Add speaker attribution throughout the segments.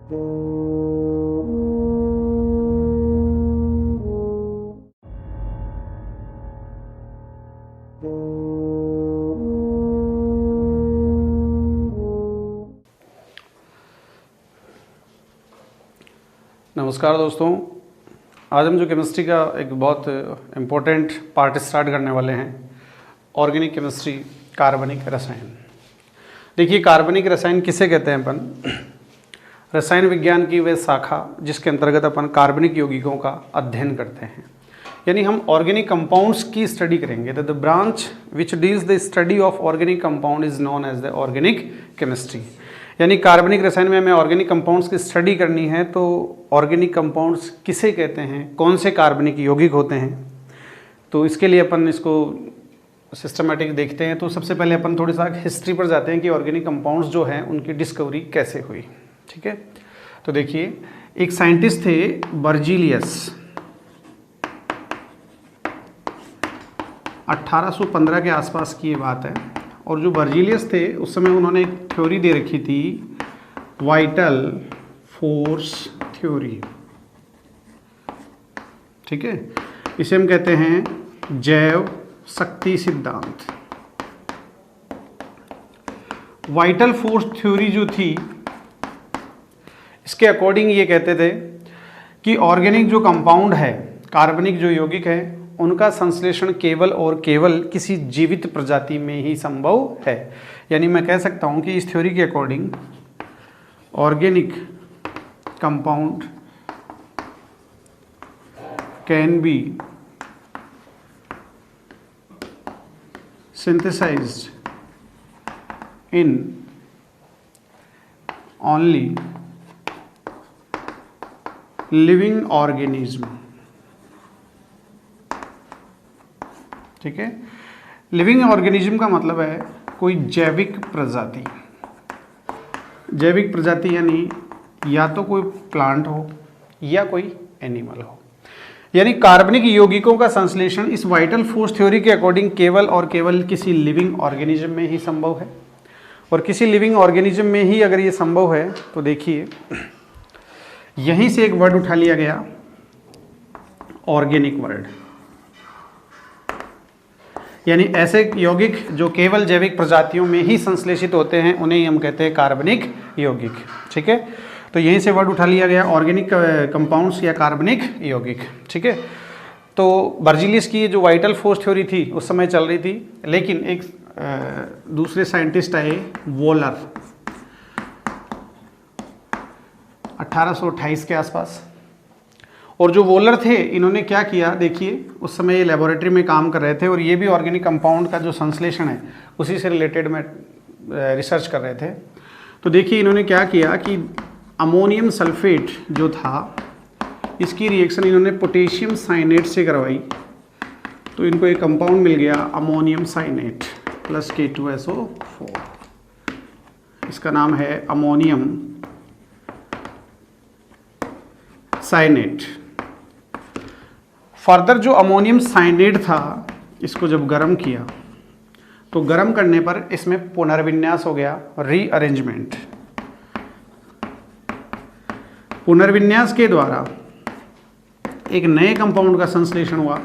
Speaker 1: नमस्कार दोस्तों, आज हम जो केमिस्ट्री का एक बहुत इम्पोर्टेंट पार्ट स्टार्ट करने वाले हैं, ऑर्गेनिक केमिस्ट्री, कार्बनिक रसायन। देखिए, कार्बनिक रसायन किसे कहते हैं अपन? रसायन विज्ञान की वह शाखा जिसके अंतर्गत अपन कार्बनिक यौगिकों का अध्ययन करते हैं, यानी हम ऑर्गेनिक कंपाउंड्स की स्टडी करेंगे। The branch which deals the study of organic compound is known as the organic chemistry. यानी कार्बनिक रसायन में हमें ऑर्गेनिक कंपाउंड्स की स्टडी करनी है, तो ऑर्गेनिक कंपाउंड्स किसे कहते हैं, कौन से कार्बनिक यौगिक होते हैं, तो इसके लिए अपन इसको सिस्टमेटिक देखते हैं। तो सबसे पहले अपन थोड़ी सा हिस्ट्री पर जाते हैं कि ऑर्गेनिक कंपाउंड्स जो हैं उनकी डिस्कवरी कैसे हुई। ठीक है, तो देखिए, एक साइंटिस्ट थे बर्जीलियस, 1815 के आसपास की ये बात है। और जो बर्जीलियस थे उस समय उन्होंने एक थ्योरी दे रखी थी, वाइटल फोर्स थ्योरी। ठीक है, इसे हम कहते हैं जैव शक्ति सिद्धांत। वाइटल फोर्स थ्योरी जो थी, इसके अकॉर्डिंग ये कहते थे कि ऑर्गेनिक जो कंपाउंड है, कार्बनिक जो यौगिक है, उनका संश्लेषण केवल और केवल किसी जीवित प्रजाति में ही संभव है। यानी मैं कह सकता हूं कि इस थ्योरी के according organic compound can be synthesized in only living organism। ठीक है, लिविंग ऑर्गेनिज्म का मतलब है कोई जैविक प्रजाति। जैविक प्रजाति यानी या तो कोई प्लांट हो या कोई एनिमल हो। यानी कार्बनिक यौगिकों का संश्लेषण इस वाइटल फोर्स थ्योरी के अकॉर्डिंग केवल और केवल किसी लिविंग ऑर्गेनिज्म में ही संभव है। और किसी लिविंग ऑर्गेनिज्म में ही अगर ये संभव है, तो देखिए यहीं से एक वर्ड उठा लिया गया, ऑर्गेनिक वर्ड। यानी ऐसे यौगिक जो केवल जैविक प्रजातियों में ही संश्लेषित होते हैं, उन्हें ही हम कहते हैं कार्बनिक यौगिक। ठीक है, तो यहीं से वर्ड उठा लिया गया, ऑर्गेनिक कंपाउंड्स या कार्बनिक यौगिक। ठीक है, तो बर्जीलियस की जो वाइटल फोर्स थ्योरी थी उस समय चल रही थी, लेकिन एक दूसरे साइंटिस्ट आए, वोलर, 1828 के आसपास। और जो वोलर थे, इन्होंने क्या किया, देखिए उस समय ये लेबोरेटरी में काम कर रहे थे और ये भी ऑर्गेनिक कंपाउंड का जो संश्लेषण है उसी से रिलेटेड में रिसर्च कर रहे थे। तो देखिए इन्होंने क्या किया कि अमोनियम सल्फेट जो था, इसकी रिएक्शन इन्होंने पोटेशियम साइनेट से करवाई, तो इनको एक कंपाउंड मिल गया अमोनियम साइनेट प्लस K2SO4। इसका नाम है अमोनियम साइनेट। फर्दर जो अमोनियम साइनेट था, इसको जब गर्म किया तो गर्म करने पर इसमें पुनर्विन्यास हो गया, रीअरेंजमेंट। पुनर्विन्यास के द्वारा एक नए कंपाउंड का संश्लेषण हुआ,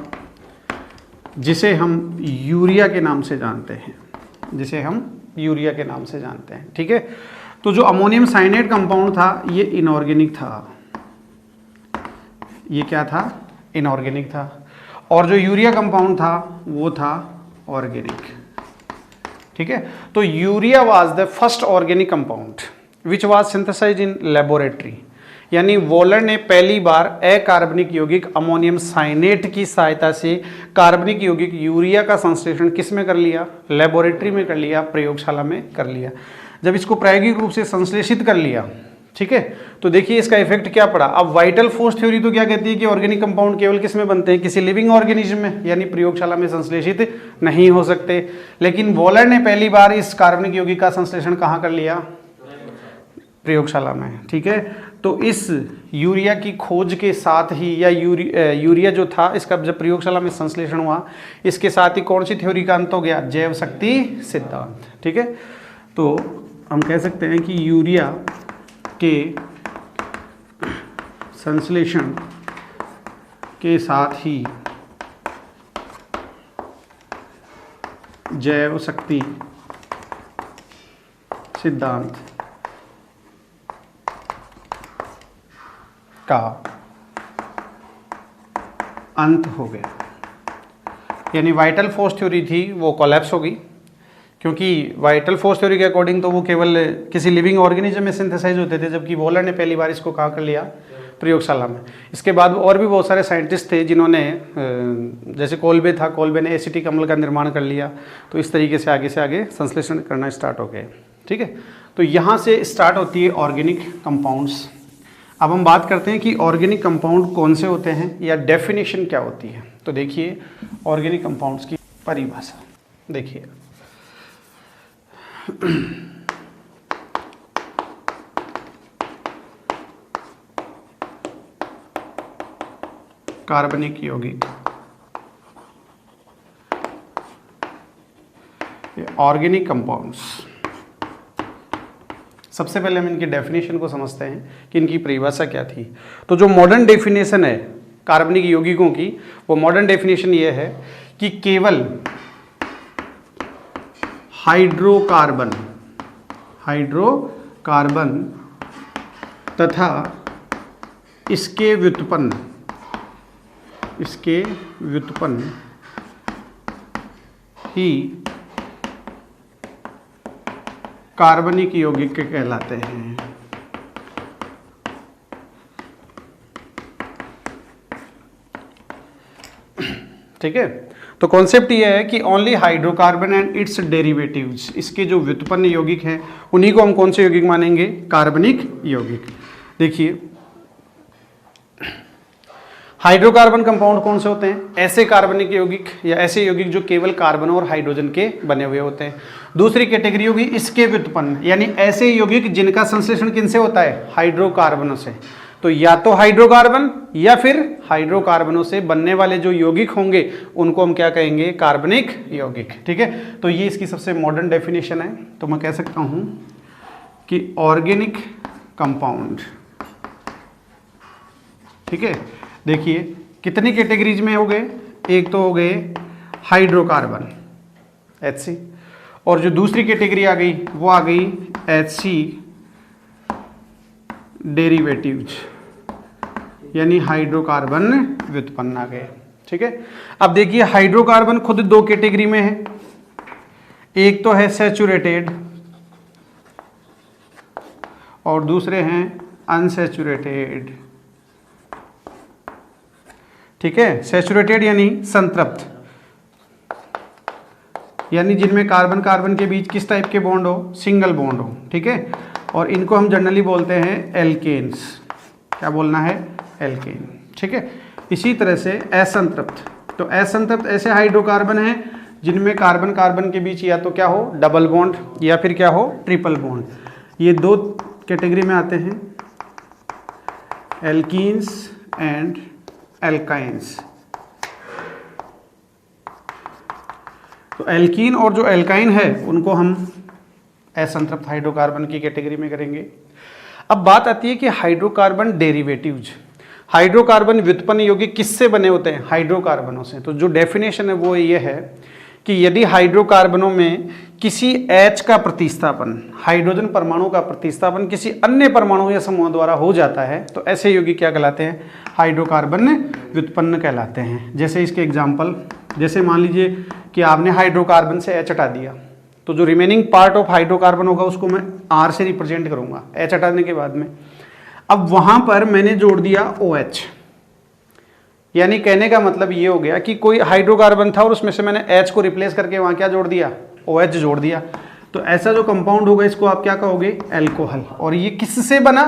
Speaker 1: जिसे हम यूरिया के नाम से जानते हैं, ठीक है। तो जो अमोनियम साइनेट कंपाउंड था, ये इनऑर्गेनिक था। ये क्या था? इनऑर्गेनिक था। और जो यूरिया कंपाउंड था वो था ऑर्गेनिक। ठीक है, तो urea was the first organic compound which was synthesized in laboratory. यानी वोलर ने पहली बार अकार्बनिक यौगिक अमोनियम साइनेट की सहायता से कार्बनिक यौगिक यूरिया का संश्लेषण किस में कर लिया? लेबोरेटरी में कर लिया, प्रयोगशाला में कर लिया। जब इसको प्रायोगिक रूप से संश्लेषित कर लिया, ठीक है, तो देखिए इसका इफेक्ट क्या पड़ा। अब वाइटल फोर्स थ्योरी तो क्या कहती है कि ऑर्गेनिक कंपाउंड केवल किस में बनते हैं? किसी लिविंग ऑर्गेनिज्म में, यानी प्रयोगशाला में संश्लेषित नहीं हो सकते। लेकिन वोलर ने पहली बार इस कार्बनिक यौगिक का संश्लेषण कहाँ कर लिया? प्रयोगशाला में। ठीक है, तो इस यूरिया की खोज के साथ ही, या यूरिया जो था इसका जब प्रयोगशाला में संश्लेषण हुआ, इसके साथ ही कौन सी थ्योरी का अंत हो गया? जैव शक्ति सिद्धांत। ठीक है, तो हम कह सकते हैं कि यूरिया के संश्लेषण के साथ ही जैव शक्ति सिद्धांत का अंत हो गया। यानी वाइटल फोर्स थ्योरी थी वो कोलैप्स हो गई, क्योंकि वाइटल फोर्स थ्योरी के अकॉर्डिंग तो वो केवल किसी लिविंग ऑर्गेनिज्म में सिंथेसाइज होते थे, जबकि वॉलर ने पहली बार इसको कहाँ कर लिया, प्रयोगशाला में। इसके बाद और भी बहुत सारे साइंटिस्ट थे जिन्होंने, जैसे कोल्बे था, कोल्बे ने एसिटिक अम्ल का निर्माण कर लिया। तो इस तरीके से आगे संश्लेषण करना स्टार्ट हो गए। ठीक है, तो यहाँ से स्टार्ट होती है ऑर्गेनिक कंपाउंड्स। अब हम बात करते हैं कि ऑर्गेनिक कंपाउंड कौन से होते हैं या डेफिनेशन क्या होती है। तो देखिए ऑर्गेनिक कंपाउंड्स की परिभाषा देखिए। कार्बनिक यौगिक, ऑर्गेनिक कंपाउंड्स। सबसे पहले हम इनकी डेफिनेशन को समझते हैं कि इनकी परिभाषा क्या थी। तो जो मॉडर्न डेफिनेशन है कार्बनिक यौगिकों की, वो मॉडर्न डेफिनेशन ये है कि केवल हाइड्रोकार्बन तथा इसके व्युत्पन्न ही कार्बनिक यौगिक कहलाते हैं। ठीक है, तो कॉन्सेप्ट ये है कि only hydrocarbon and it's derivatives, इसके जो व्युत्पन्न यौगिक हैं उन्हीं को हम कौन से यौगिक मानेंगे, कार्बनिक यौगिक। देखिए हाइड्रोकार्बन कंपाउंड कौन से होते हैं, ऐसे कार्बनिक यौगिक या ऐसे यौगिक जो केवल कार्बन और हाइड्रोजन के बने हुए होते हैं। दूसरी कैटेगरी होगी इसके व्युत्पन्न, यानी ऐसे यौगिक जिनका संश्लेषण किनसे होता है, हाइड्रोकार्बनों से। तो या तो हाइड्रोकार्बन या फिर हाइड्रोकार्बनों से बनने वाले जो यौगिक होंगे उनको हम क्या कहेंगे, कार्बनिक यौगिक। ठीक है, तो ये इसकी सबसे मॉडर्न डेफिनेशन है। तो मैं कह सकता हूं कि ऑर्गेनिक कंपाउंड, ठीक है, देखिए कितनी कैटेगरीज में हो गए, एक तो हो गए हाइड्रोकार्बन HC, और जो दूसरी कैटेगरी आ गई वो आ गई HC डेरिवेटिव्स, यानी हाइड्रोकार्बन व्युत्पन्न आ गए। ठीक है, अब देखिए हाइड्रोकार्बन खुद दो कैटेगरी में है, एक तो है सैचुरेटेड और दूसरे हैं अनसैचुरेटेड। ठीक है, सैचुरेटेड यानी संतृप्त, यानी जिनमें कार्बन कार्बन के बीच किस टाइप के बॉन्ड हो, सिंगल बॉन्ड हो। ठीक है, और इनको हम जनरली बोलते हैं एल्केन्स। क्या बोलना है, एल्केन। ठीक है, इसी तरह से असंतृप्त, तो असंतृप्त ऐसे हाइड्रोकार्बन हैं जिनमें कार्बन कार्बन के बीच या तो क्या हो, डबल बॉन्ड या फिर क्या हो, ट्रिपल बॉन्ड। ये दो कैटेगरी में आते हैं, एल्कीन्स एंड एल्काइंस। तो एल्कीन और जो एल्काइन है उनको हम असंतृप्त हाइड्रोकार्बन की कैटेगरी में करेंगे। अब बात आती है कि हाइड्रोकार्बन डेरिवेटिव्स, हाइड्रोकार्बन व्युत्पन्न यौगिक किससे बने होते हैं, हाइड्रोकार्बनों से। तो जो डेफिनेशन है वो ये है कि यदि हाइड्रोकार्बनों में किसी H का प्रतिस्थापन, हाइड्रोजन परमाणु का प्रतिस्थापन किसी अन्य परमाणु या समूह द्वारा हो जाता है तो ऐसे यौगिक क्या कहलाते हैं, हाइड्रोकार्बन व्युत्पन्न कहलाते हैं। जैसे इसके एग्जाम्पल, जैसे मान लीजिए कि आपने हाइड्रोकार्बन से H हटा दिया, तो जो रिमेनिंग पार्ट ऑफ हाइड्रोकार्बन होगा उसको मैं R से रिप्रेजेंट करूंगा H हटाने के बाद में। अब वहां पर मैंने जोड़ दिया OH, यानी कहने का मतलब ये हो गया कि कोई हाइड्रोकार्बन था और उसमें से मैंने H को रिप्लेस करके वहां क्या जोड़ दिया, OH जोड़ दिया। तो ऐसा जो कंपाउंड होगा इसको आप क्या कहोगे, एल्कोहल। और ये किससे बना,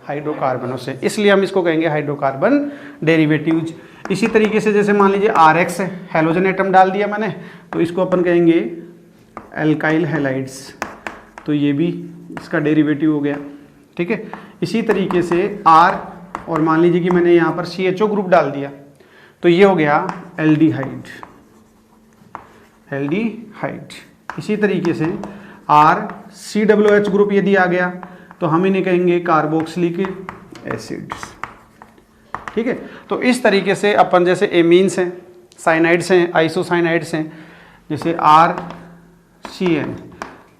Speaker 1: हाइड्रोकार्बनों से, इसलिए हम इसको कहेंगे हाइड्रोकार्बन डेरिवेटिव्स। इसी तरीके से जैसे मान लीजिए RX है, हैलोजन एटम डाल दिया मैंने, तो इसको अपन कहेंगे एल्काइल हैलाइड्स, तो ये भी इसका डेरिवेटिव हो गया। ठीक है, इसी तरीके से R, और मान लीजिए कि मैंने यहाँ पर CHO ग्रुप डाल दिया, तो ये हो गया एल्डिहाइड, एल्डिहाइड। इसी तरीके से RCOH ग्रुप यदि आ गया तो हम इन्हें कहेंगे कार्बोक्सिलिक एसिड्स। ठीक है। तो इस तरीके से अपन जैसे एमीन्स हैं, साइनाइड्स हैं, आइसोसाइनाइड्स हैं, जैसे RCN,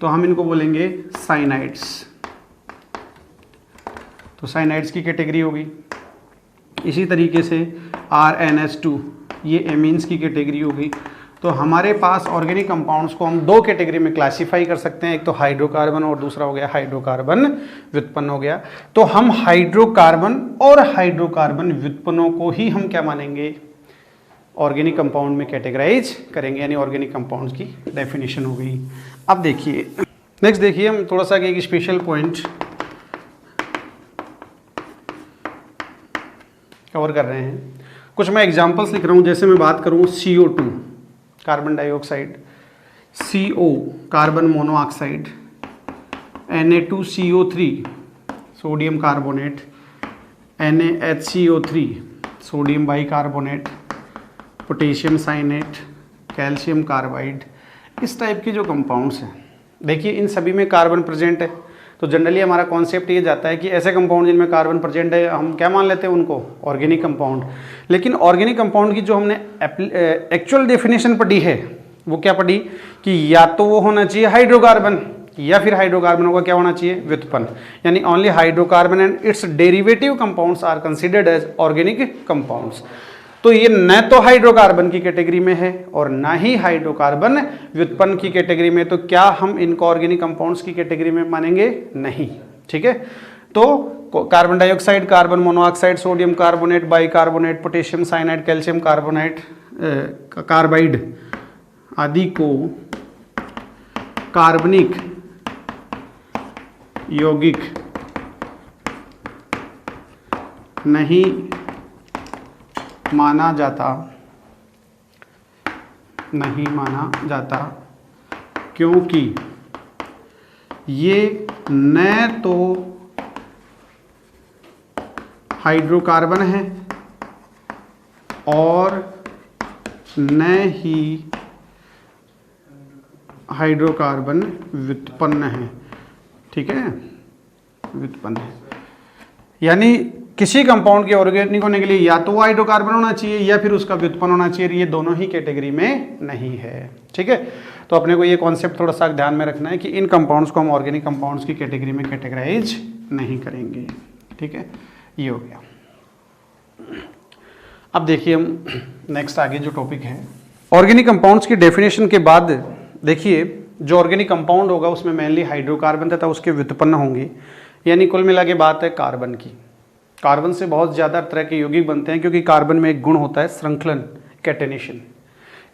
Speaker 1: तो हम इनको बोलेंगे साइनाइड्स। तो साइनाइड्स की कैटेगरी होगी। इसी तरीके से RNH2, ये एमीन्स की कैटेगरी होगी। तो हमारे पास ऑर्गेनिक कंपाउंड्स को हम दो कैटेगरी में क्लासिफाई कर सकते हैं, एक तो हाइड्रोकार्बन और दूसरा हो गया हाइड्रोकार्बन व्युत्पन्न हो गया। तो हम हाइड्रोकार्बन और हाइड्रोकार्बन व्युत्पन्नों को ही हम क्या मानेंगे, ऑर्गेनिक कंपाउंड में कैटेगराइज करेंगे, यानी ऑर्गेनिक कंपाउंड्स की डेफिनेशन हो गई। अब देखिए नेक्स्ट, देखिए हम थोड़ा सा एक स्पेशल पॉइंट कवर कर रहे हैं। कुछ मैं एग्जांपल्स लिख रहा हूँ, जैसे मैं बात करूँ CO2 carbon dioxide, CO carbon monoxide, Na2CO3 sodium carbonate, NaHCO3 sodium bicarbonate, potassium cyanate, calcium carbide, इस टाइप के जो कंपाउंड्स हैं, देखिए इन सभी में कार्बन प्रेजेंट है। तो जनरली हमारा कॉन्सेप्ट ये जाता है कि ऐसे कंपाउंड जिनमें कार्बन प्रेजेंट है हम क्या मान लेते हैं उनको, ऑर्गेनिक कंपाउंड। लेकिन ऑर्गेनिक कंपाउंड की जो हमने एक्चुअल डेफिनेशन पढ़ी है वो क्या पढ़ी कि या तो वो होना चाहिए हाइड्रोकार्बन, या फिर हाइड्रोकार्बन होगा क्या होना चाहिए, व्युत्पन्न, यानी only hydrocarbon and its derivative compounds are considered as organic compounds. तो ये न तो हाइड्रोकार्बन की कैटेगरी में है और ना ही हाइड्रोकार्बन व्युत्पन्न की कैटेगरी में, तो क्या हम इनको ऑर्गेनिक कंपाउंड्स की कैटेगरी में मानेंगे, नहीं। ठीक है। तो carbon dioxide, carbon monoxide, sodium carbonate, bicarbonate, potassium cyanide, calcium carbonate carbide आदि को कार्बनिक यौगिक नहीं माना जाता क्योंकि ये न तो हाइड्रोकार्बन है और न ही हाइड्रोकार्बन व्युत्पन्न है। ठीक है, व्युत्पन्न है, यानी किसी कंपाउंड के ऑर्गेनिक होने के लिए या तो वो हाइड्रोकार्बन होना चाहिए या फिर उसका व्युत्पन्न होना चाहिए, ये दोनों ही कैटेगरी में नहीं है। ठीक है। तो अपने को ये कॉन्सेप्ट थोड़ा सा ध्यान में रखना है कि इन कंपाउंड्स को हम ऑर्गेनिक कंपाउंड्स की कैटेगरी में कैटेगराइज नहीं करेंगे। ठीक है, ये हो गया। अब देखिए हम नेक्स्ट आगे जो टॉपिक है ऑर्गेनिक कंपाउंड्स की डेफिनेशन के बाद, देखिए जो ऑर्गेनिक कंपाउंड होगा उसमें मेनली हाइड्रोकार्बन तथा उसके व्युत्पन्न होंगे, यानी कुल मिला के बात है कार्बन की। कार्बन से बहुत ज़्यादा तरह के यौगिक बनते हैं क्योंकि कार्बन में एक गुण होता है श्रृंखलन, कैटेनेशन।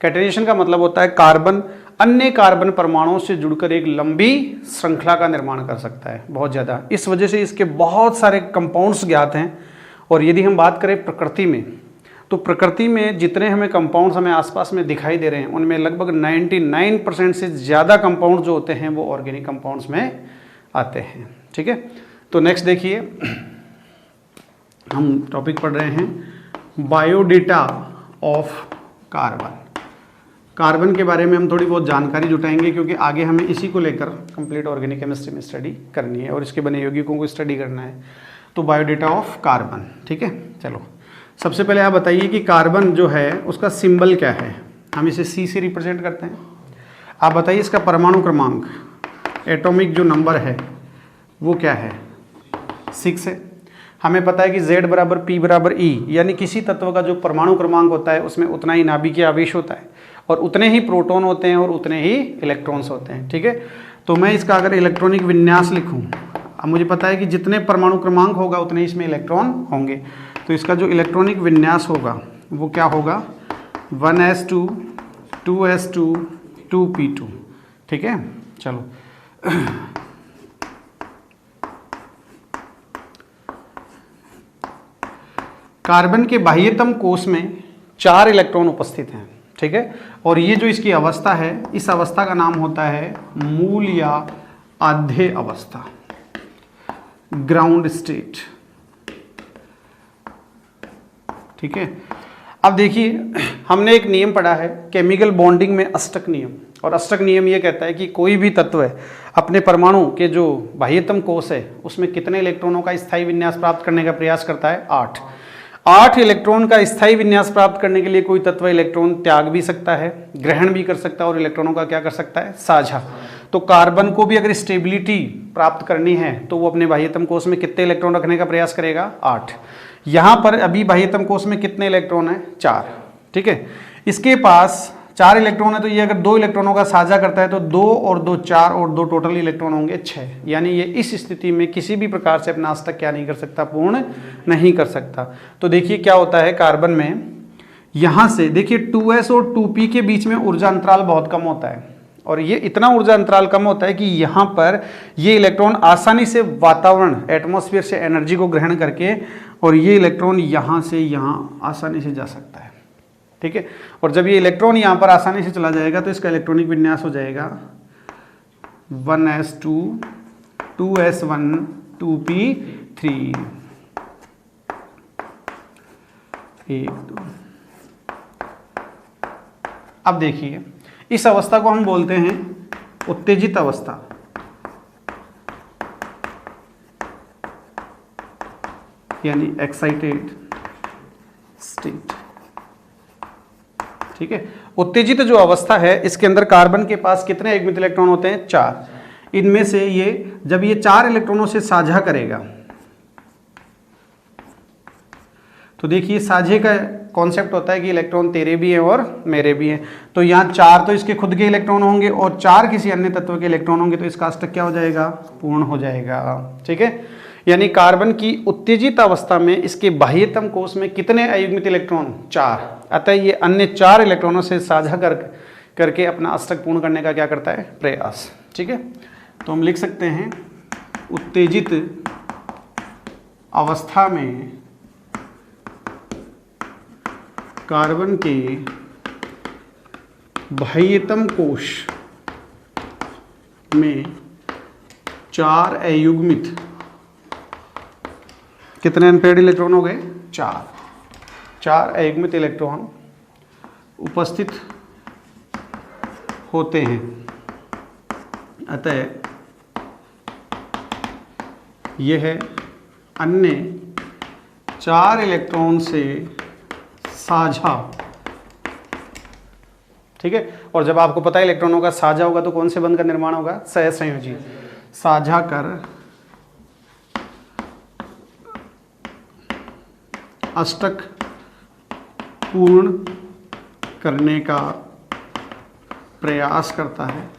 Speaker 1: कैटेनेशन का मतलब होता है कार्बन अन्य कार्बन परमाणुओं से जुड़कर एक लंबी श्रृंखला का निर्माण कर सकता है, बहुत ज़्यादा। इस वजह से इसके बहुत सारे कंपाउंड्स ज्ञात हैं। और यदि हम बात करें प्रकृति में, तो प्रकृति में जितने हमें कंपाउंड्स हमें आसपास में दिखाई दे रहे हैं उनमें लगभग 99% से ज़्यादा कंपाउंड जो होते हैं वो ऑर्गेनिक कंपाउंड्स में आते हैं। ठीक है। तो नेक्स्ट देखिए हम टॉपिक पढ़ रहे हैं बायोडेटा ऑफ कार्बन। कार्बन के बारे में हम थोड़ी बहुत जानकारी जुटाएंगे क्योंकि आगे हमें इसी को लेकर कंप्लीट ऑर्गेनिक केमिस्ट्री में स्टडी करनी है और इसके बने यौगिकों को स्टडी करना है। तो बायोडेटा ऑफ कार्बन। ठीक है, चलो सबसे पहले आप बताइए कि कार्बन जो है उसका सिंबल क्या है। हम इसे C से रिप्रेजेंट करते हैं। आप बताइए इसका परमाणु क्रमांक, एटॉमिक जो नंबर है वो क्या है, 6 है। हमें पता है कि Z बराबर P बराबर E, यानी किसी तत्व का जो परमाणु क्रमांक होता है उसमें उतना ही नाभिकीय आवेश होता है और उतने ही प्रोटॉन होते हैं और उतने ही इलेक्ट्रॉन्स होते हैं। ठीक है। तो मैं इसका अगर इलेक्ट्रॉनिक विन्यास लिखूं, अब मुझे पता है कि जितने परमाणु क्रमांक होगा उतने इसमें इलेक्ट्रॉन होंगे, तो इसका जो इलेक्ट्रॉनिक विन्यास होगा वो क्या होगा, 1s2 2s2 2p2। ठीक है, चलो कार्बन के बाह्यतम कोश में 4 इलेक्ट्रॉन उपस्थित हैं। ठीक है, और ये जो इसकी अवस्था है, इस अवस्था का नाम होता है मूल या आधे अवस्था, ग्राउंड स्टेट। ठीक है। अब देखिए हमने एक नियम पढ़ा है केमिकल बॉन्डिंग में, अष्टक नियम, और अष्टक नियम ये कहता है कि कोई भी तत्व है अपने परमाणु के जो बाह्यतम कोश है उसमें कितने इलेक्ट्रॉनों का स्थायी विन्यास प्राप्त करने का प्रयास करता है, 8। 8 इलेक्ट्रॉन का स्थायी विन्यास प्राप्त करने के लिए कोई तत्व इलेक्ट्रॉन त्याग भी सकता है, ग्रहण भी कर सकता है और इलेक्ट्रॉनों का क्या कर सकता है, साझा। तो कार्बन को भी अगर स्टेबिलिटी प्राप्त करनी है तो वो अपने बाह्यतम कोश में कितने इलेक्ट्रॉन रखने का प्रयास करेगा, 8। यहां पर अभी बाह्यतम कोश में कितने इलेक्ट्रॉन है, 4। ठीक है, इसके पास 4 इलेक्ट्रॉन है तो ये अगर 2 इलेक्ट्रॉनों का साझा करता है तो 2 और 2 4 और 2 टोटल इलेक्ट्रॉन होंगे 6। यानी ये इस स्थिति में किसी भी प्रकार से अपना अष्टक क्या नहीं कर सकता, पूर्ण नहीं कर सकता। तो देखिए क्या होता है कार्बन में, यहां से देखिए 2s और 2p के बीच में ऊर्जा अंतराल बहुत कम होता है और ये इतना ऊर्जा अंतराल कम होता है कि यहाँ पर ये इलेक्ट्रॉन आसानी से वातावरण एटमॉस्फेयर से एनर्जी को ग्रहण करके और ये इलेक्ट्रॉन यहाँ से यहाँ आसानी से जा सकता है। ठीक है, और जब ये इलेक्ट्रॉन यहाँ पर आसानी से चला जाएगा तो इसका इलेक्ट्रॉनिक विन्यास हो जाएगा 1s2 2s1 2p3 1 2। अब देखिए इस अवस्था को हम बोलते हैं उत्तेजित अवस्था, यानी एक्साइटेड स्टेट। ठीक है, उत्तेजित जो अवस्था है इसके अंदर कार्बन के पास कितने युग्मित इलेक्ट्रॉन होते हैं, 4। इनमें से ये जब ये 4 इलेक्ट्रॉनों से साझा करेगा तो देखिए साझे का कॉन्सेप्ट होता है कि इलेक्ट्रॉन तेरे भी हैं और मेरे भी हैं। तो यहाँ 4 तो इसके खुद के इलेक्ट्रॉन होंगे और 4 किसी अन्य तत्व के इलेक्ट्रॉन होंगे तो इसका अष्टक क्या हो जाएगा, पूर्ण हो जाएगा। ठीक है, यानी कार्बन की उत्तेजित अवस्था में इसके बाह्यतम कोश में कितने अयुग्मित इलेक्ट्रॉन, 4। अतः ये अन्य 4 इलेक्ट्रॉनों से साझा करके अपना अष्टक पूर्ण करने का क्या करता है, प्रयास। ठीक है, तो हम लिख सकते हैं उत्तेजित अवस्था में कार्बन के बाह्यतम कोश में 4 अयुग्मित, कितने अनपेयर्ड इलेक्ट्रॉन हो गए, 4 अयुग्मित इलेक्ट्रॉन उपस्थित होते हैं। अतः यह अन्य 4 इलेक्ट्रॉन से साझा। ठीक है, और जब आपको पता है इलेक्ट्रॉनों का साझा होगा तो कौन से बंध का निर्माण होगा, सहसंयोजी। साझा कर अष्टक पूर्ण करने का प्रयास करता है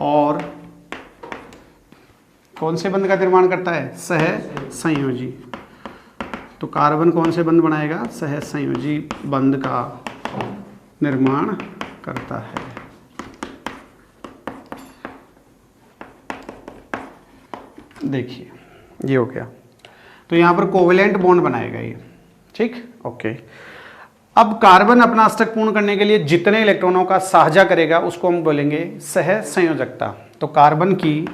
Speaker 1: और कौन से बंध का निर्माण करता है, सहसंयोजी। तो कार्बन कौन से बंध बनाएगा, सहसंयोजी बंध का निर्माण करता है। देखिए ये हो गया, तो यहां पर कोवेलेंट बॉन्ड बनाएगा ये। ठीक, ओके। अब कार्बन अपना अष्टक पूर्ण करने के लिए जितने इलेक्ट्रॉनों का साझा करेगा उसको हम बोलेंगे सहसंयोजकता। तो कार्बन की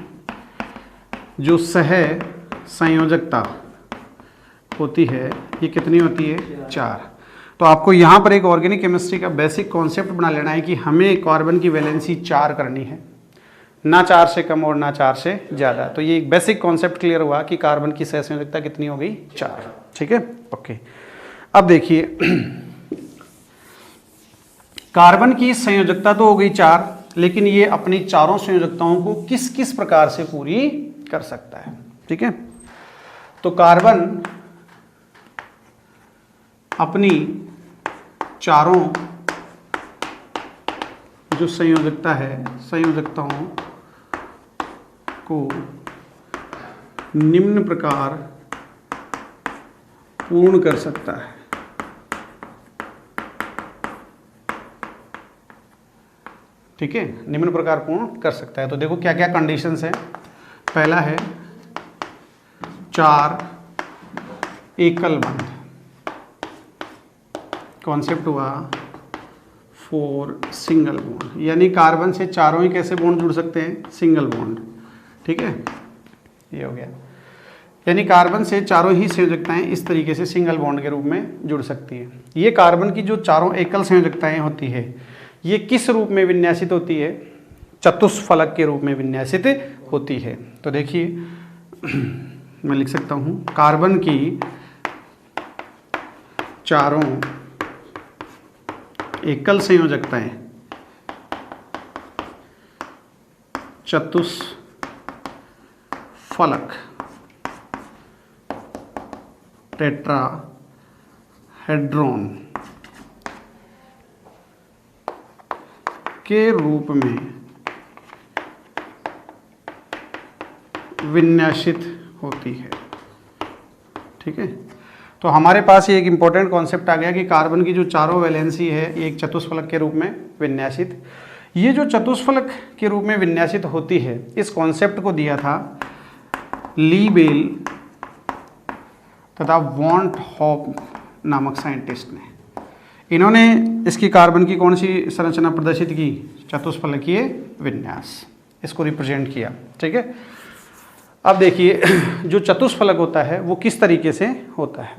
Speaker 1: जो सहसंयोजकता होती है ये कितनी होती है, 4। तो आपको यहाँ पर एक ऑर्गेनिक केमिस्ट्री का बेसिक कॉन्सेप्ट बना लेना है कि हमें कार्बन की वैलेंसी 4 करनी है, ना 4 से कम और ना 4 से ज़्यादा। तो ये एक बेसिक कॉन्सेप्ट क्लियर हुआ कि कार्बन की सहसंयोजकता कितनी हो गई, 4। ठीक है, ओके। अब देखिए कार्बन की संयोजकता तो हो गई 4, लेकिन ये अपनी चारों संयोजकताओं को किस किस प्रकार से पूरी कर सकता है। ठीक है, तो कार्बन अपनी चारों जो संयोजकता है, संयोजकताओं को निम्न प्रकार पूर्ण कर सकता है। ठीक है, निम्न प्रकार पूर्ण कर सकता है। तो देखो क्या क्या कंडीशंस हैं। पहला है 4 एकल बंध, कॉन्सेप्ट हुआ 4 सिंगल बॉन्ड, यानी कार्बन से चारों ही कैसे बॉन्ड जुड़ सकते हैं, सिंगल बॉन्ड। ठीक है, ये हो गया, यानी कार्बन से चारों ही संयोजकताएं इस तरीके से सिंगल बॉन्ड के रूप में जुड़ सकती हैं। ये कार्बन की जो चारों एकल संयोजकताएं होती है ये किस रूप में विन्यासित होती है, चतुष्फलक के रूप में विन्यासित होती है। तो देखिए मैं लिख सकता हूँ कार्बन की चारों एकल संयोजकताएं चतुष्फलक टेट्राहेड्रॉन के रूप में विन्यासित होती है। ठीक है, तो हमारे पास ये एक इंपॉर्टेंट कॉन्सेप्ट आ गया कि कार्बन की जो चारों वैलेंसी है ये एक चतुष्फलक के रूप में विन्यासित, ये जो चतुष्फलक के रूप में विन्यासित होती है, इस कॉन्सेप्ट को दिया था लीबेल तथा वॉन्ट हॉप नामक साइंटिस्ट ने। इन्होंने इसकी कार्बन की कौन सी संरचना प्रदर्शित की? चतुष्फलकीय विन्यास, इसको रिप्रेजेंट किया। ठीक है, अब देखिए जो चतुष्फलक होता है वो किस तरीके से होता है।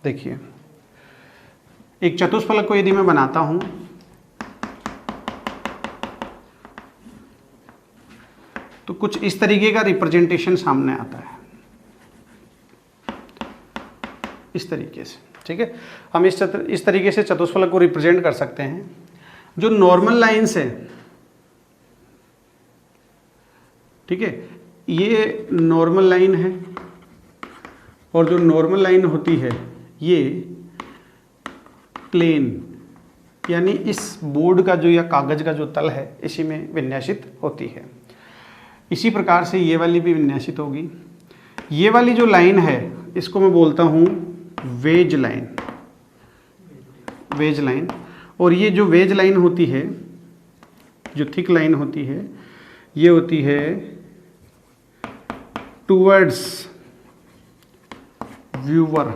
Speaker 1: देखिए, एक चतुष्फलक को यदि मैं बनाता हूं तो कुछ इस तरीके का रिप्रेजेंटेशन सामने आता है, इस तरीके से। ठीक है, हम इस तरीके से चतुष्फलक को रिप्रेजेंट कर सकते हैं। जो नॉर्मल लाइंस है, ठीक है, ये नॉर्मल लाइन है और जो नॉर्मल लाइन होती है ये प्लेन, यानी इस बोर्ड का जो या कागज का जो तल है इसी में विन्यासित होती है। इसी प्रकार से ये वाली भी विन्यासित होगी। ये वाली जो लाइन है इसको मैं बोलता हूँ वेज लाइन, वेज लाइन। और ये जो वेज लाइन होती है, जो थिक लाइन होती है, ये होती है टूवर्ड्स व्यूअर,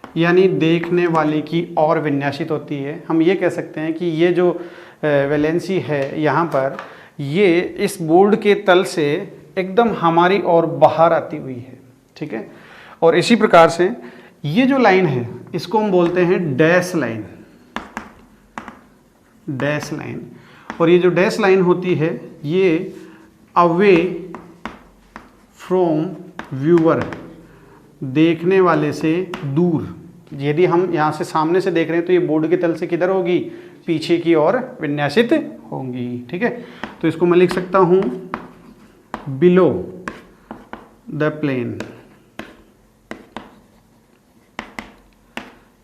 Speaker 1: यानी देखने वाले की ओर विन्यासित होती है। हम ये कह सकते हैं कि ये जो वैलेंसी है यहाँ पर, ये इस बोर्ड के तल से एकदम हमारी ओर बाहर आती हुई है। ठीक है, और इसी प्रकार से ये जो लाइन है इसको हम बोलते हैं डैश लाइन, डैश लाइन। और ये जो डैश लाइन होती है ये अवे फ्रॉम व्यूअर, देखने वाले से दूर। यदि हम यहाँ से सामने से देख रहे हैं तो ये बोर्ड के तल से किधर होगी? पीछे की ओर विन्यासित होंगी। ठीक है, तो इसको मैं लिख सकता हूँ बिलो द प्लेन।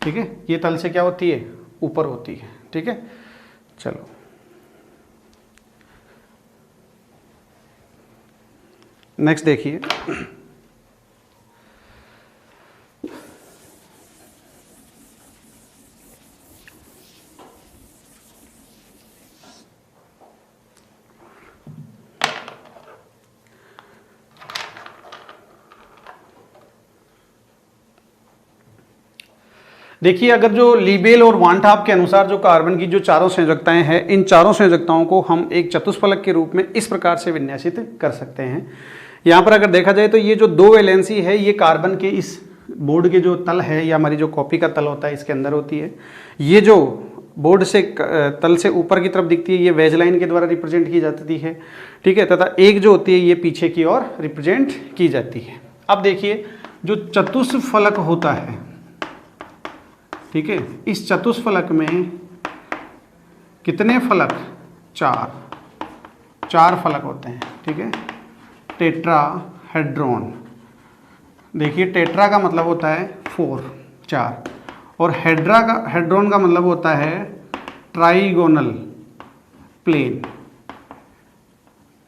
Speaker 1: ठीक है, ये तल से क्या होती है? ऊपर होती है। ठीक है, चलो नेक्स्ट देखिए। देखिए, अगर जो लीबेल और वान टॉप के अनुसार जो कार्बन की जो चारों संयोजकताएं हैं, इन चारों संयोजकताओं को हम एक चतुष्फलक के रूप में इस प्रकार से विन्यासित कर सकते हैं। यहाँ पर अगर देखा जाए तो ये जो दो वैलेंसी है ये कार्बन के इस बोर्ड के जो तल है या हमारी जो कॉपी का तल होता है इसके अंदर होती है। ये जो बोर्ड से तल से ऊपर की तरफ दिखती है ये वेज लाइन के द्वारा रिप्रेजेंट की जाती है। ठीक है, तथा एक जो होती है ये पीछे की ओर रिप्रेजेंट की जाती है। अब देखिए, जो चतुष्फलक होता है, ठीक है, इस चतुष्फलक में कितने फलक? चार फलक होते हैं। ठीक है, टेट्राहेड्रॉन। देखिए, टेट्रा का मतलब होता है 4, और हेड्रॉन का मतलब होता है ट्राइगोनल प्लेन,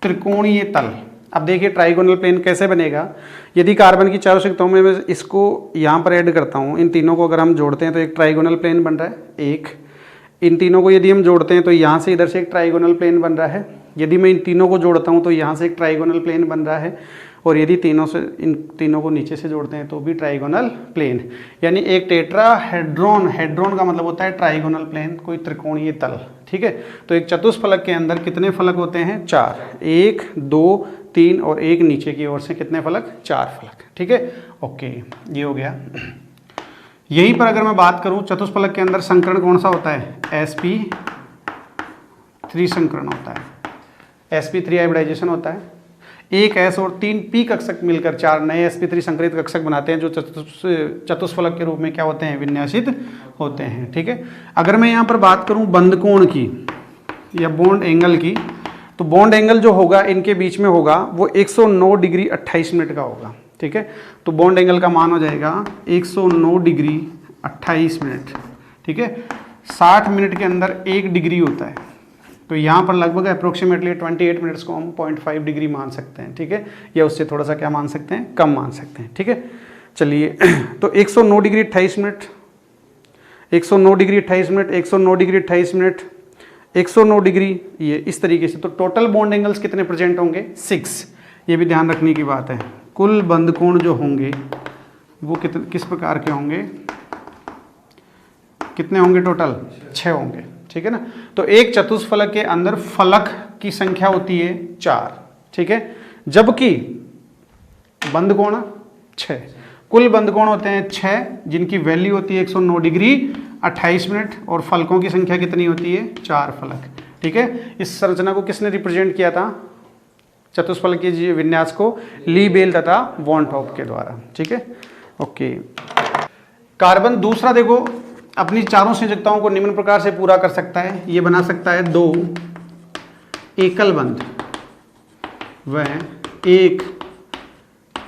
Speaker 1: त्रिकोणीय तल। अब देखिए ट्राइगोनल प्लेन कैसे बनेगा। यदि कार्बन की चारों संयुक्ताओं में मैं इसको यहाँ पर ऐड करता हूँ, इन तीनों को अगर हम जोड़ते हैं तो एक ट्राइगोनल प्लेन बन रहा है। एक इन तीनों को यदि हम जोड़ते हैं तो यहाँ से इधर से एक ट्राइगोनल प्लेन बन रहा है। यदि मैं इन तीनों को जोड़ता हूँ तो यहाँ से एक ट्राइगोनल प्लेन बन रहा है। और यदि इन तीनों को नीचे से जोड़ते हैं तो भी ट्राइगोनल प्लेन। यानी एक टेट्राहेड्रॉन, हेड्रॉन का मतलब होता है ट्राइगोनल प्लेन, कोई त्रिकोणीय तल। ठीक है, तो एक चतुष्फलक के अंदर कितने फलक होते हैं? 4, 1, 2, 3 और एक नीचे की ओर से कितने फलक, 4 फलक। ठीक है, ओके, ये हो गया। यहीं पर अगर मैं बात करूं चतुष्फलक के अंदर संकरण कौन सा होता है, sp3 संकरण होता है, sp3 हाइब्रिडाइजेशन होता है। एक s और 3 p कक्षक मिलकर 4 नए sp3 संकरित कक्षक बनाते हैं जो चतुष्फलक के रूप में क्या होते हैं, विन्यासित होते हैं। ठीक है, अगर मैं यहाँ पर बात करूँ बंद कोण की या बॉन्ड एंगल की, तो बॉन्ड एंगल जो होगा इनके बीच में होगा वो 109 डिग्री 28 मिनट का होगा। ठीक है, तो बॉन्ड एंगल का मान हो जाएगा 109 डिग्री 28 मिनट। ठीक है, 60 मिनट के अंदर 1 डिग्री होता है, तो यहाँ पर लगभग अप्रोक्सीमेटली 28 मिनट्स को हम 0.5 डिग्री मान सकते हैं। ठीक है, या उससे थोड़ा सा क्या मान सकते हैं, कम मान सकते हैं। ठीक है, चलिए तो 109 degree 28 minute, 109 degree 28 minute, 109 degree 28 minute, 109 degree, ये इस तरीके से। तो टोटल बॉन्ड एंगल्स कितने प्रेजेंट होंगे, 6। ये भी ध्यान रखने की बात है। कुल बंद कोण जो होंगे वो किस प्रकार के होंगे, कितने होंगे टोटल, 6 होंगे। ठीक है ना, तो एक चतुष्फलक के अंदर फलक की संख्या होती है 4। ठीक है, जबकि बंद कोण 6, कुल बंद कोण होते हैं 6 जिनकी वैल्यू होती है 109 डिग्री 28 मिनट और फलकों की संख्या कितनी होती है, 4 फलक। ठीक है, इस संरचना को किसने रिप्रेजेंट किया था, चतुष्फलक के विन्यास को ली-बेल तथा वॉन टॉप के द्वारा। ठीक है, ओके। कार्बन दूसरा देखो अपनी चारों संयोजकताओं को निम्न प्रकार से पूरा कर सकता है। ये बना सकता है 2 एकल बंध व 1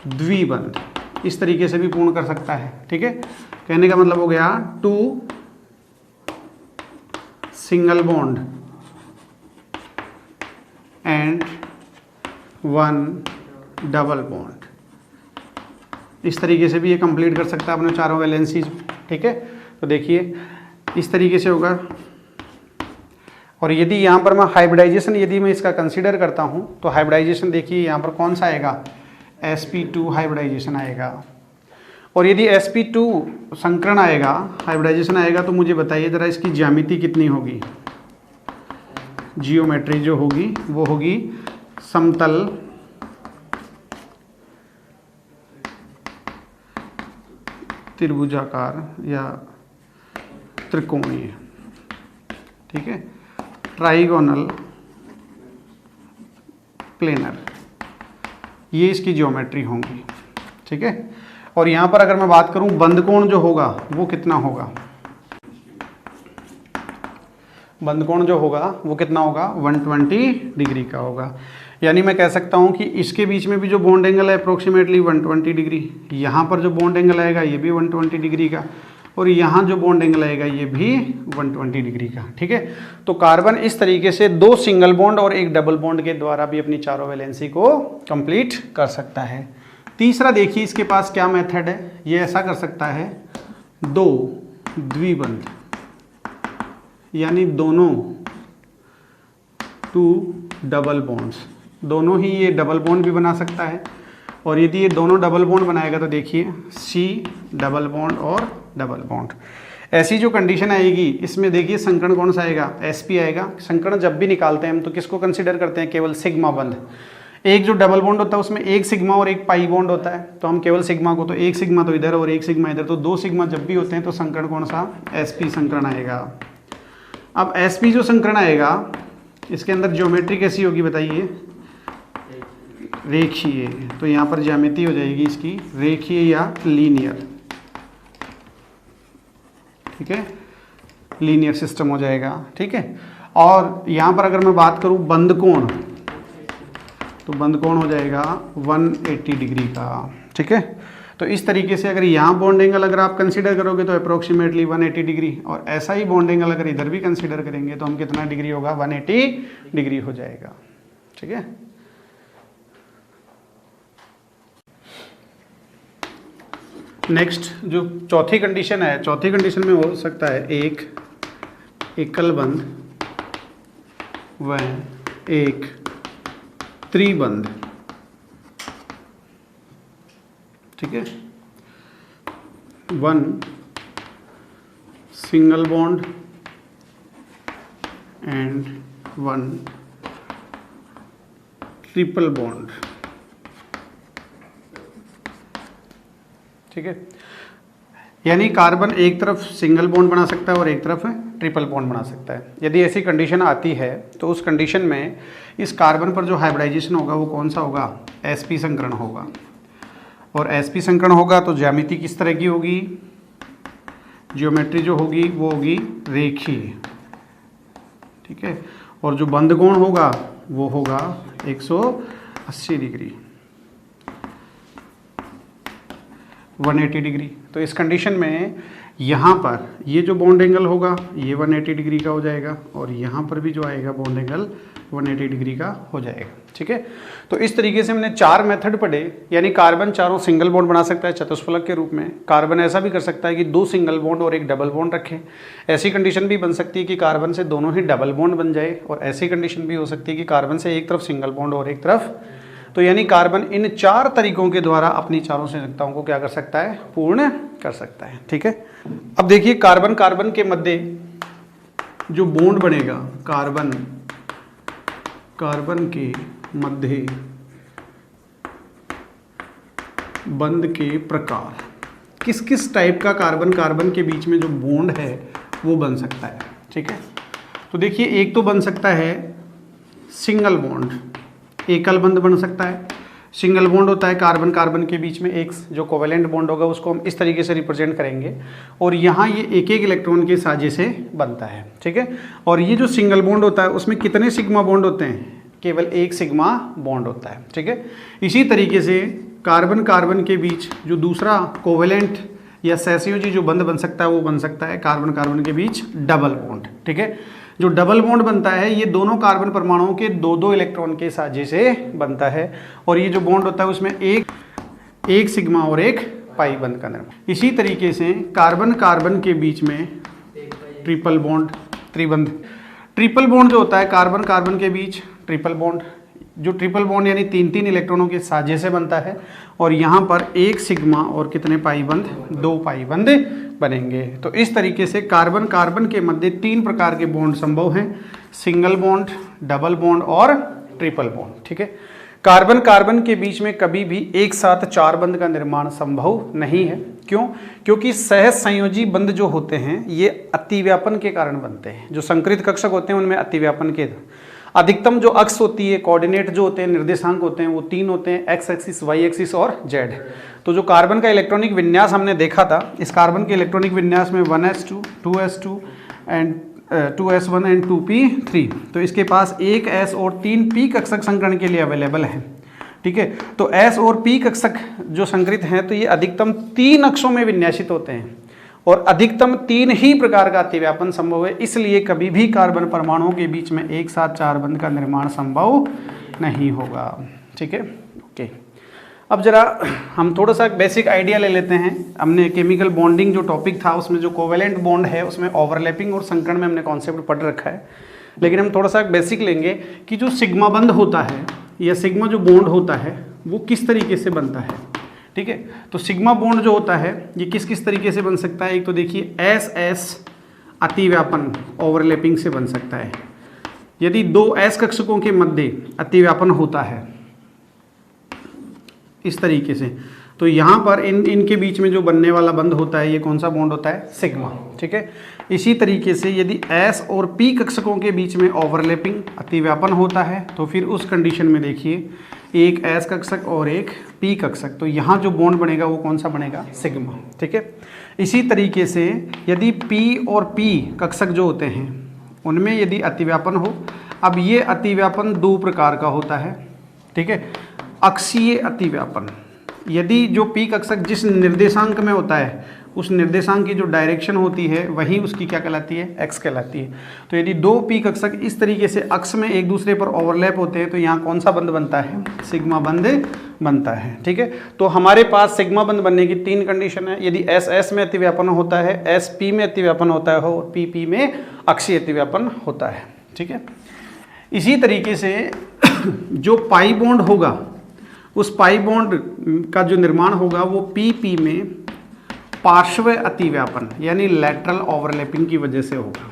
Speaker 1: द्विबंध, इस तरीके से भी पूर्ण कर सकता है। ठीक है, कहने का मतलब हो गया 2 single bond and 1 double bond, इस तरीके से भी ये कंप्लीट कर सकता है अपने चारों वैलेंसीज। ठीक है, तो देखिए इस तरीके से होगा। और यदि यहाँ पर मैं हाइब्रिडाइजेशन यदि मैं इसका कंसीडर करता हूँ तो हाइब्रिडाइजेशन देखिए यहाँ पर कौन सा आएगा, sp2 हाइब्रिडाइजेशन आएगा। और यदि sp2 संकरण आएगा, हाइब्रिडाइजेशन आएगा, तो मुझे बताइए ज़रा इसकी ज्यामिति कितनी होगी, जियोमेट्री जो होगी वो होगी समतल त्रिभुजाकार या त्रिकोणीय। ठीक है, ट्राइगोनल प्लेनर, ये इसकी ज्योमेट्री होंगी। ठीक है, और यहाँ पर अगर मैं बात करूँ बंद कोण जो होगा वो कितना होगा, बंद कोण जो होगा वो कितना होगा, 120 डिग्री का होगा। यानी मैं कह सकता हूँ कि इसके बीच में भी जो बॉन्ड एंगल है अप्रोक्सीमेटली 120 डिग्री, यहाँ पर जो बॉन्ड एंगल आएगा ये भी 120 डिग्री का, और यहाँ जो बॉन्ड एंगल आएगा ये भी 120 डिग्री का। ठीक है, तो कार्बन इस तरीके से 2 सिंगल बॉन्ड और 1 डबल बॉन्ड के द्वारा भी अपनी चारों वैलेंसी को कंप्लीट कर सकता है। तीसरा देखिए इसके पास क्या मेथड है, ये ऐसा कर सकता है 2 द्विबंध, यानी दोनों 2 डबल बॉन्ड्स, दोनों ही ये डबल बॉन्ड भी बना सकता है। और यदि ये दोनों डबल बॉन्ड बनाएगा तो देखिए C डबल बॉन्ड और डबल बॉन्ड, ऐसी जो कंडीशन आएगी इसमें देखिए संकरण कौन सा आएगा, sp आएगा। संकरण जब भी निकालते हैं हम तो किसको कंसिडर करते हैं, केवल सिग्मा बंध। एक जो डबल बॉन्ड होता है उसमें एक सिग्मा और एक पाई बॉन्ड होता है, तो हम केवल सिग्मा को, तो एक सिग्मा तो इधर और एक सिग्मा इधर, तो 2 सिग्मा जब भी होते हैं तो संकरण कौन सा, sp संकरण आएगा। अब sp जो संकरण आएगा इसके अंदर ज्योमेट्री कैसी होगी बताइए, रेखीय, तो यहाँ पर ज्यामिति हो जाएगी इसकी रेखीय या लीनियर। ठीक है, लीनियर सिस्टम हो जाएगा। ठीक है, और यहाँ पर अगर मैं बात करूँ बंद कोण, तो बंद कोण हो जाएगा 180 डिग्री का। ठीक है, तो इस तरीके से अगर यहाँ बॉन्ड एंगल अगर आप कंसीडर करोगे तो अप्रोक्सीमेटली 180 डिग्री, और ऐसा ही बॉन्ड एंगल अगर इधर भी कंसीडर करेंगे तो हम कितना डिग्री होगा, 180 डिग्री हो जाएगा। ठीक है, नेक्स्ट जो चौथी कंडीशन है, चौथी कंडीशन में हो सकता है 1 एकल बंध व 1 त्रिबंध। ठीक है, 1 single bond and 1 triple bond. ठीक है, यानी कार्बन एक तरफ सिंगल बॉन्ड बना सकता है और एक तरफ ट्रिपल बॉन्ड बना सकता है। यदि ऐसी कंडीशन आती है तो उस कंडीशन में इस कार्बन पर जो हाइब्रिडाइजेशन होगा वो कौन सा होगा, sp संकरण होगा। और sp संकरण होगा तो ज्यामिति किस तरह की होगी, ज्योमेट्री जो होगी वो होगी रेखीय, ठीक है। और जो बंध कोण होगा वो होगा 180 डिग्री, 180 डिग्री। तो इस कंडीशन में यहाँ पर ये जो बॉन्ड एंगल होगा ये 180 डिग्री का हो जाएगा और यहाँ पर भी जो आएगा बॉन्ड एंगल 180 डिग्री का हो जाएगा, ठीक है। तो इस तरीके से हमने 4 मेथड पढ़े, यानी कार्बन चारों सिंगल बॉन्ड बना सकता है चतुष्फलक के रूप में। कार्बन ऐसा भी कर सकता है कि 2 सिंगल बॉन्ड और एक डबल बॉन्ड रखे। ऐसी कंडीशन भी बन सकती है कि कार्बन से दोनों ही डबल बॉन्ड बन जाए, और ऐसी कंडीशन भी हो सकती है कि कार्बन से एक तरफ सिंगल बॉन्ड और एक तरफ। तो यानी कार्बन इन 4 तरीकों के द्वारा अपनी चारों संयोजकताओं को क्या कर सकता है, पूर्ण कर सकता है, ठीक है। अब देखिए कार्बन कार्बन के मध्य जो बॉन्ड बनेगा, कार्बन कार्बन के मध्य बंध के प्रकार, किस किस टाइप का कार्बन कार्बन के बीच में जो बॉन्ड है वो बन सकता है, ठीक है। तो देखिए एक तो बन सकता है सिंगल बॉन्ड, एकल बंध बन सकता है। सिंगल बॉन्ड होता है कार्बन कार्बन के बीच में एक जो कोवेलेंट बॉन्ड होगा उसको हम इस तरीके से रिप्रेजेंट करेंगे, और यहाँ ये एक एक इलेक्ट्रॉन के साझे से बनता है, ठीक है। और ये जो सिंगल बॉन्ड होता है उसमें कितने सिग्मा बॉन्ड होते हैं, केवल एक सिग्मा बॉन्ड होता है, ठीक है। इसी तरीके से कार्बन कार्बन के बीच जो दूसरा कोवेलेंट या सहसंयोजी जो बंध बन सकता है वो बन सकता है कार्बन कार्बन के बीच डबल बॉन्ड, ठीक है। जो डबल बॉन्ड बनता है ये दोनों कार्बन परमाणुओं के 2-2 इलेक्ट्रॉन के साझे से बनता है, और ये जो बॉन्ड होता है उसमें एक सिग्मा और एक पाई बंध का निर्माण। इसी तरीके से कार्बन कार्बन के बीच में ट्रिपल बॉन्ड, त्रिबंध। ट्रिपल बॉन्ड जो होता है कार्बन कार्बन के बीच ट्रिपल बॉन्ड, जो ट्रिपल बॉन्ड यानी 3-3 इलेक्ट्रॉनों के साझे से बनता है, और यहाँ पर एक सिग्मा और कितने पाई बंध, 2 पाई बंध बनेंगे। तो इस तरीके से कार्बन कार्बन के मध्य 3 प्रकार के बॉन्ड संभव हैं, सिंगल बॉन्ड, डबल बॉन्ड और ट्रिपल बॉन्ड, ठीक है। कार्बन कार्बन के बीच में कभी भी एक साथ 4 बंध का निर्माण संभव नहीं है। क्यों? क्योंकि सहज संयोजी बंध जो होते हैं ये अतिव्यापन के कारण बनते हैं। जो संकृत कक्षक होते हैं उनमें अतिव्यापन के अधिकतम जो अक्ष होती है, कोऑर्डिनेट जो होते हैं, निर्देशांक होते हैं, वो 3 होते हैं, एक्स एक्सिस, वाई एक्सिस और जेड। तो जो कार्बन का इलेक्ट्रॉनिक विन्यास हमने देखा था, इस कार्बन के इलेक्ट्रॉनिक विन्यास में 1s2, 2s2 and 2s1 and 2p3, तो इसके पास एक s और 3 p कक्षक संकरण के लिए अवेलेबल है, ठीक है। तो s और p कक्षक जो संकृत हैं तो ये अधिकतम 3 अक्षों में विन्यासित होते हैं, और अधिकतम 3 ही प्रकार का अतिव्यापन संभव है। इसलिए कभी भी कार्बन परमाणुओं के बीच में एक साथ 4 बंध का निर्माण संभव नहीं होगा, ठीक है, ओके। अब जरा हम थोड़ा सा बेसिक आइडिया ले लेते हैं। हमने केमिकल बॉन्डिंग जो टॉपिक था उसमें जो कोवेलेंट बॉन्ड है उसमें ओवरलैपिंग और संकरण में हमने कॉन्सेप्ट पढ़ रखा है, लेकिन हम थोड़ा सा बेसिक लेंगे कि जो सिग्मा बंध होता है या सिग्मा जो बॉन्ड होता है वो किस तरीके से बनता है, ठीक है। तो सिग्मा बॉन्ड जो होता है ये किस किस तरीके से बन सकता है। एक तो देखिए एस एस अतिव्यापन ओवरलैपिंग से बन सकता है। यदि 2 एस कक्षकों के मध्य अतिव्यापन होता है इस तरीके से, तो यहाँ पर इनके बीच में जो बनने वाला बंध होता है ये कौन सा बॉन्ड होता है, सिग्मा, ठीक है। इसी तरीके से यदि एस और पी कक्षकों के बीच में ओवरलैपिंग अतिव्यापन होता है तो फिर उस कंडीशन में देखिए एक एस कक्षक और एक पी कक्षक, तो यहाँ जो बॉन्ड बनेगा वो कौन सा बनेगा, सिग्मा, ठीक है। इसी तरीके से यदि पी और पी कक्षक जो होते हैं उनमें यदि अतिव्यापन हो, अब ये अतिव्यापन 2 प्रकार का होता है, ठीक है। अक्षीय अतिव्यापन, यदि जो पी कक्षक जिस निर्देशांक में होता है उस निर्देशांक की जो डायरेक्शन होती है वही उसकी क्या कहलाती है, एक्स कहलाती है। तो यदि 2 पी कक्षक इस तरीके से अक्ष में एक दूसरे पर ओवरलैप होते हैं तो यहाँ कौन सा बंध बनता है, सिग्मा बंध बनता है, ठीक है। तो हमारे पास सिग्मा बंध बनने की 3 कंडीशन है। यदि एस एस में अतिव्यापन होता है, एस पी में अतिव्यापन होता है और पी पी में अक्षीय अतिव्यापन होता है, ठीक है। इसी तरीके से जो पाई बॉन्ड होगा उस पाई बॉन्ड का जो निर्माण होगा वो पी पी में पार्श्व अतिव्यापन यानी लैटरल ओवरलैपिंग की वजह से होगा,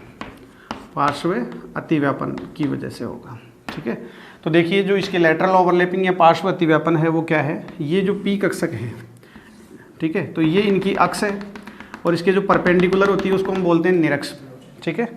Speaker 1: पार्श्व अतिव्यापन की वजह से होगा, ठीक है। तो देखिए जो इसके लैटरल ओवरलैपिंग या पार्श्व अतिव्यापन है वो क्या है, ये जो पी कक्षक है ठीक है, तो ये इनकी अक्ष है और इसके जो परपेंडिकुलर होती है उसको हम बोलते हैं निरक्ष, ठीक है।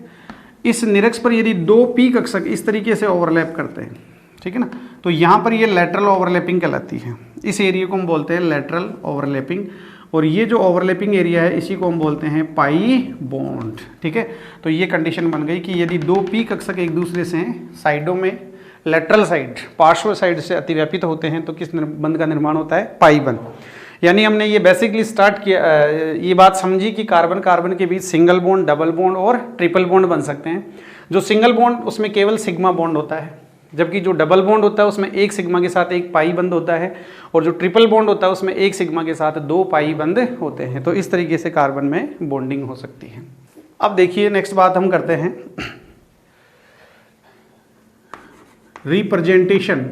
Speaker 1: इस निरक्ष पर यदि दो पी कक्षक इस तरीके से ओवरलैप करते हैं, ठीक है ना, तो यहाँ पर ये लेटरल ओवरलैपिंग कहलाती है। इस एरिया को हम बोलते हैं लेटरल ओवरलैपिंग, और ये जो ओवरलैपिंग एरिया है इसी को हम बोलते हैं पाई बॉन्ड, ठीक है। तो ये कंडीशन बन गई कि यदि दो पी कक्षक एक दूसरे से साइडों में लेटरल साइड, पार्श्व साइड से अतिव्यापित होते हैं तो किस बंध का निर्माण होता है? पाई बंध। यानी हमने ये बेसिकली स्टार्ट किया, ये बात समझी कि कार्बन कार्बन के बीच सिंगल बॉन्ड, डबल बॉन्ड और ट्रिपल बॉन्ड बन सकते हैं। जो सिंगल बॉन्ड उसमें केवल सिग्मा बॉन्ड होता है, जबकि जो डबल बॉन्ड होता है उसमें एक सिग्मा के साथ एक पाई बंद होता है, और जो ट्रिपल बॉन्ड होता है उसमें एक सिग्मा के साथ दो पाई बंद होते हैं। तो इस तरीके से कार्बन में बॉन्डिंग हो सकती है। अब देखिए नेक्स्ट बात हम करते हैं representation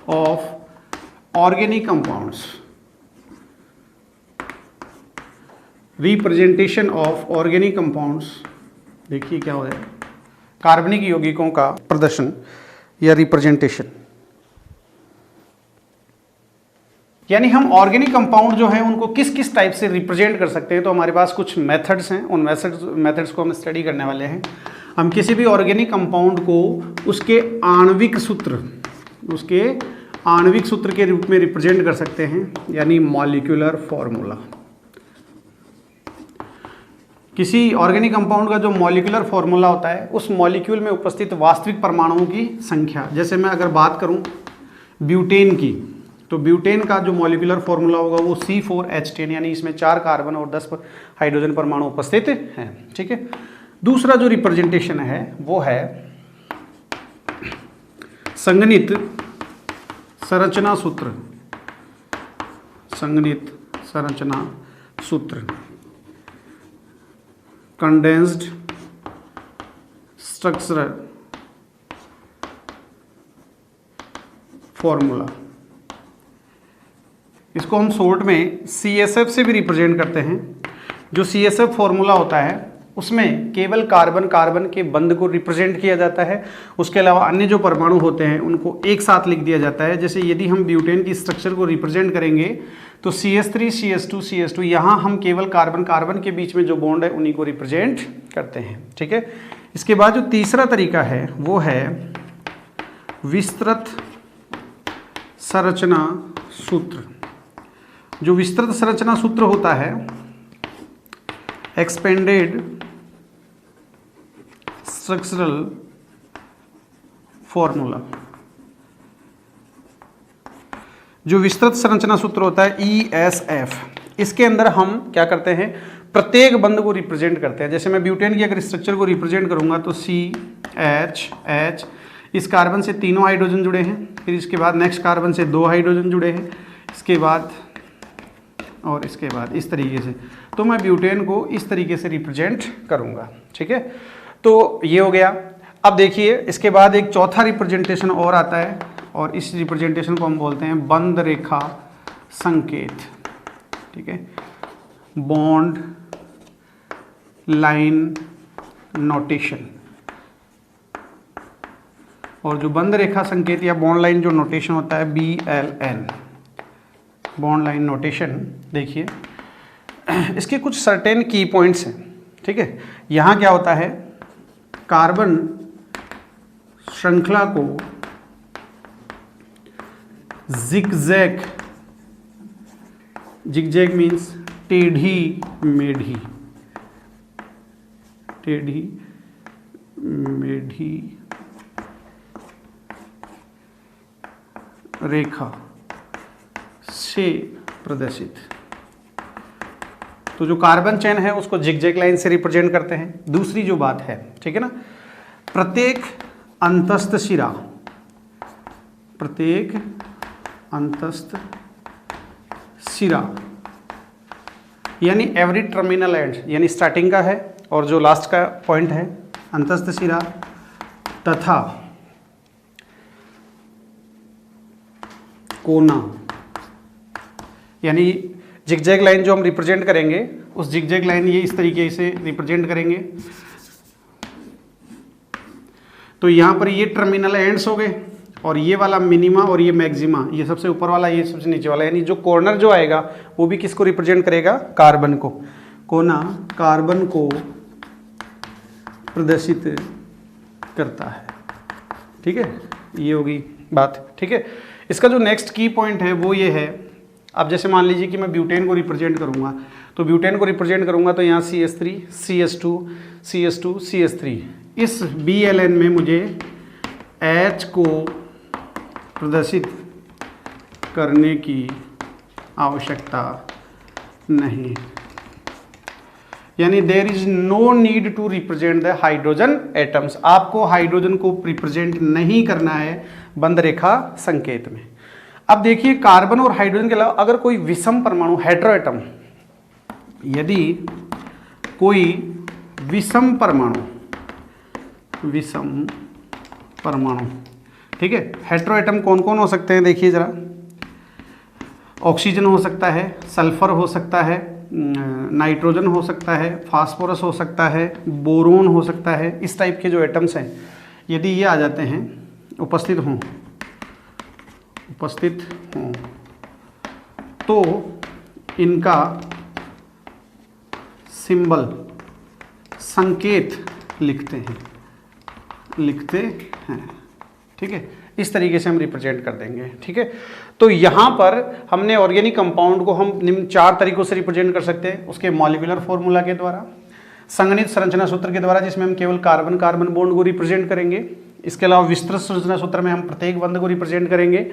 Speaker 1: of organic compounds. Representation of organic compounds, देखिए क्या हो रहा है, कार्बनिक यौगिकों का प्रदर्शन या रिप्रेजेंटेशन। यानी हम ऑर्गेनिक कंपाउंड जो है उनको किस किस टाइप से रिप्रेजेंट कर सकते हैं। तो हमारे पास कुछ मेथड्स हैं, उन मेथड्स को हम स्टडी करने वाले हैं। हम किसी भी ऑर्गेनिक कंपाउंड को उसके आणविक सूत्र के रूप में रिप्रेजेंट कर सकते हैं, यानी मॉलिक्यूलर फॉर्मूला। किसी ऑर्गेनिक कंपाउंड का जो मॉलिक्यूलर फॉर्मूला होता है उस मॉलिक्यूल में उपस्थित वास्तविक परमाणुओं की संख्या। जैसे मैं अगर बात करूं ब्यूटेन की, तो ब्यूटेन का जो मॉलिक्यूलर फॉर्मूला होगा वो C4H10, यानी इसमें 4 कार्बन और 10 हाइड्रोजन परमाणु उपस्थित हैं, ठीक है। दूसरा जो रिप्रेजेंटेशन है वो है संगणित संरचना सूत्र। संगणित संरचना सूत्र, कंडेंस्ड स्ट्रक्चरल फॉर्मूला। इसको हम शॉर्ट में CSF से भी रिप्रेजेंट करते हैं। जो CSF फॉर्मूला होता है उसमें केवल कार्बन कार्बन के बंध को रिप्रेजेंट किया जाता है, उसके अलावा अन्य जो परमाणु होते हैं उनको एक साथ लिख दिया जाता है। जैसे यदि हम ब्यूटेन की स्ट्रक्चर को रिप्रेजेंट करेंगे तो CH3 CH2 CH2, यहाँ हम केवल कार्बन कार्बन के बीच में जो बॉन्ड है उन्हीं को रिप्रेजेंट करते हैं, ठीक है। इसके बाद जो तीसरा तरीका है वो है विस्तृत संरचना सूत्र। जो विस्तृत संरचना सूत्र होता है, एक्सपेंडेड स्ट्रक्चरल फॉर्मूला। जो विस्तृत संरचना सूत्र होता है ESF, इसके अंदर हम क्या करते हैं, प्रत्येक बंध को रिप्रेजेंट करते हैं। जैसे मैं ब्यूटेन की अगर स्ट्रक्चर को रिप्रेजेंट करूंगा तो CH, इस कार्बन से तीनों हाइड्रोजन जुड़े हैं, फिर इसके बाद नेक्स्ट कार्बन से 2 हाइड्रोजन जुड़े हैं, इसके बाद और इसके बाद इस तरीके से। तो मैं ब्यूटेन को इस तरीके से रिप्रेजेंट करूंगा, ठीक है। तो ये हो गया। अब देखिए इसके बाद एक चौथा रिप्रेजेंटेशन और आता है, और इस रिप्रेजेंटेशन को हम बोलते हैं बंध रेखा संकेत, ठीक है, बॉन्ड लाइन नोटेशन। और जो बंध रेखा संकेत या बॉन्ड लाइन जो नोटेशन होता है BLN, बॉन्ड लाइन नोटेशन, देखिए इसके कुछ सर्टेन की पॉइंट्स हैं, ठीक है। यहाँ क्या होता है, कार्बन श्रृंखला को जिगजैग, जिगजैग मीन्स टेढ़ी मेढ़ी, टेढ़ी मेढ़ी रेखा से प्रदर्शित। तो जो कार्बन चेन है उसको जिगजैग लाइन से रिप्रेजेंट करते हैं। दूसरी जो बात है, ठीक है ना, प्रत्येक अंतस्थ शिरा, प्रत्येक अंतस्थ शिरा यानी एवरी टर्मिनल एंड, यानी स्टार्टिंग का है और जो लास्ट का पॉइंट है अंतस्थ शिरा, तथा कोना, यानी जिगजैग लाइन जो हम रिप्रेजेंट करेंगे उस जिगजैग लाइन ये इस तरीके से रिप्रेजेंट करेंगे। तो यहाँ पर ये टर्मिनल एंड्स हो गए और ये वाला मिनिमा और ये मैक्सिमा, ये सबसे ऊपर वाला ये सबसे नीचे वाला, यानी जो कॉर्नर जो आएगा वो भी किसको रिप्रेजेंट करेगा, कार्बन को, कोना कार्बन को प्रदर्शित करता है। ठीक है, ये होगी बात। ठीक है, इसका जो नेक्स्ट की पॉइंट है वो ये है, अब जैसे मान लीजिए कि मैं ब्यूटेन को रिप्रेजेंट करूंगा, तो ब्यूटेन को रिप्रेजेंट करूंगा तो यहाँ CH3 CH2 CH2 CH3, इस BLN में मुझे H को प्रदर्शित करने की आवश्यकता नहीं, यानी there is no need to represent the hydrogen atoms. आपको हाइड्रोजन को रिप्रेजेंट नहीं करना है बंद रेखा संकेत में। अब देखिए कार्बन और हाइड्रोजन के अलावा अगर कोई विषम परमाणु हेटेरो एटम, यदि कोई विषम परमाणु, ठीक है, हेटेरो एटम कौन कौन हो सकते हैं देखिए जरा, ऑक्सीजन हो सकता है, सल्फर हो सकता है, नाइट्रोजन हो सकता है, फास्फोरस हो सकता है, बोरोन हो सकता है, इस टाइप के जो एटम्स हैं यदि ये आ जाते हैं, उपस्थित हों तो इनका सिंबल संकेत लिखते हैं। ठीक है, इस तरीके से हम रिप्रेजेंट कर देंगे। ठीक है, तो यहाँ पर हमने ऑर्गेनिक कंपाउंड को हम निम्न 4 तरीकों से रिप्रेजेंट कर सकते हैं, उसके मॉलिक्यूलर फॉर्मूला के द्वारा, संगणित संरचना सूत्र के द्वारा जिसमें हम केवल कार्बन कार्बन बॉन्ड को रिप्रेजेंट करेंगे, इसके अलावा विस्तृत संरचना सूत्र में हम प्रत्येक बंध को रिप्रेजेंट करेंगे,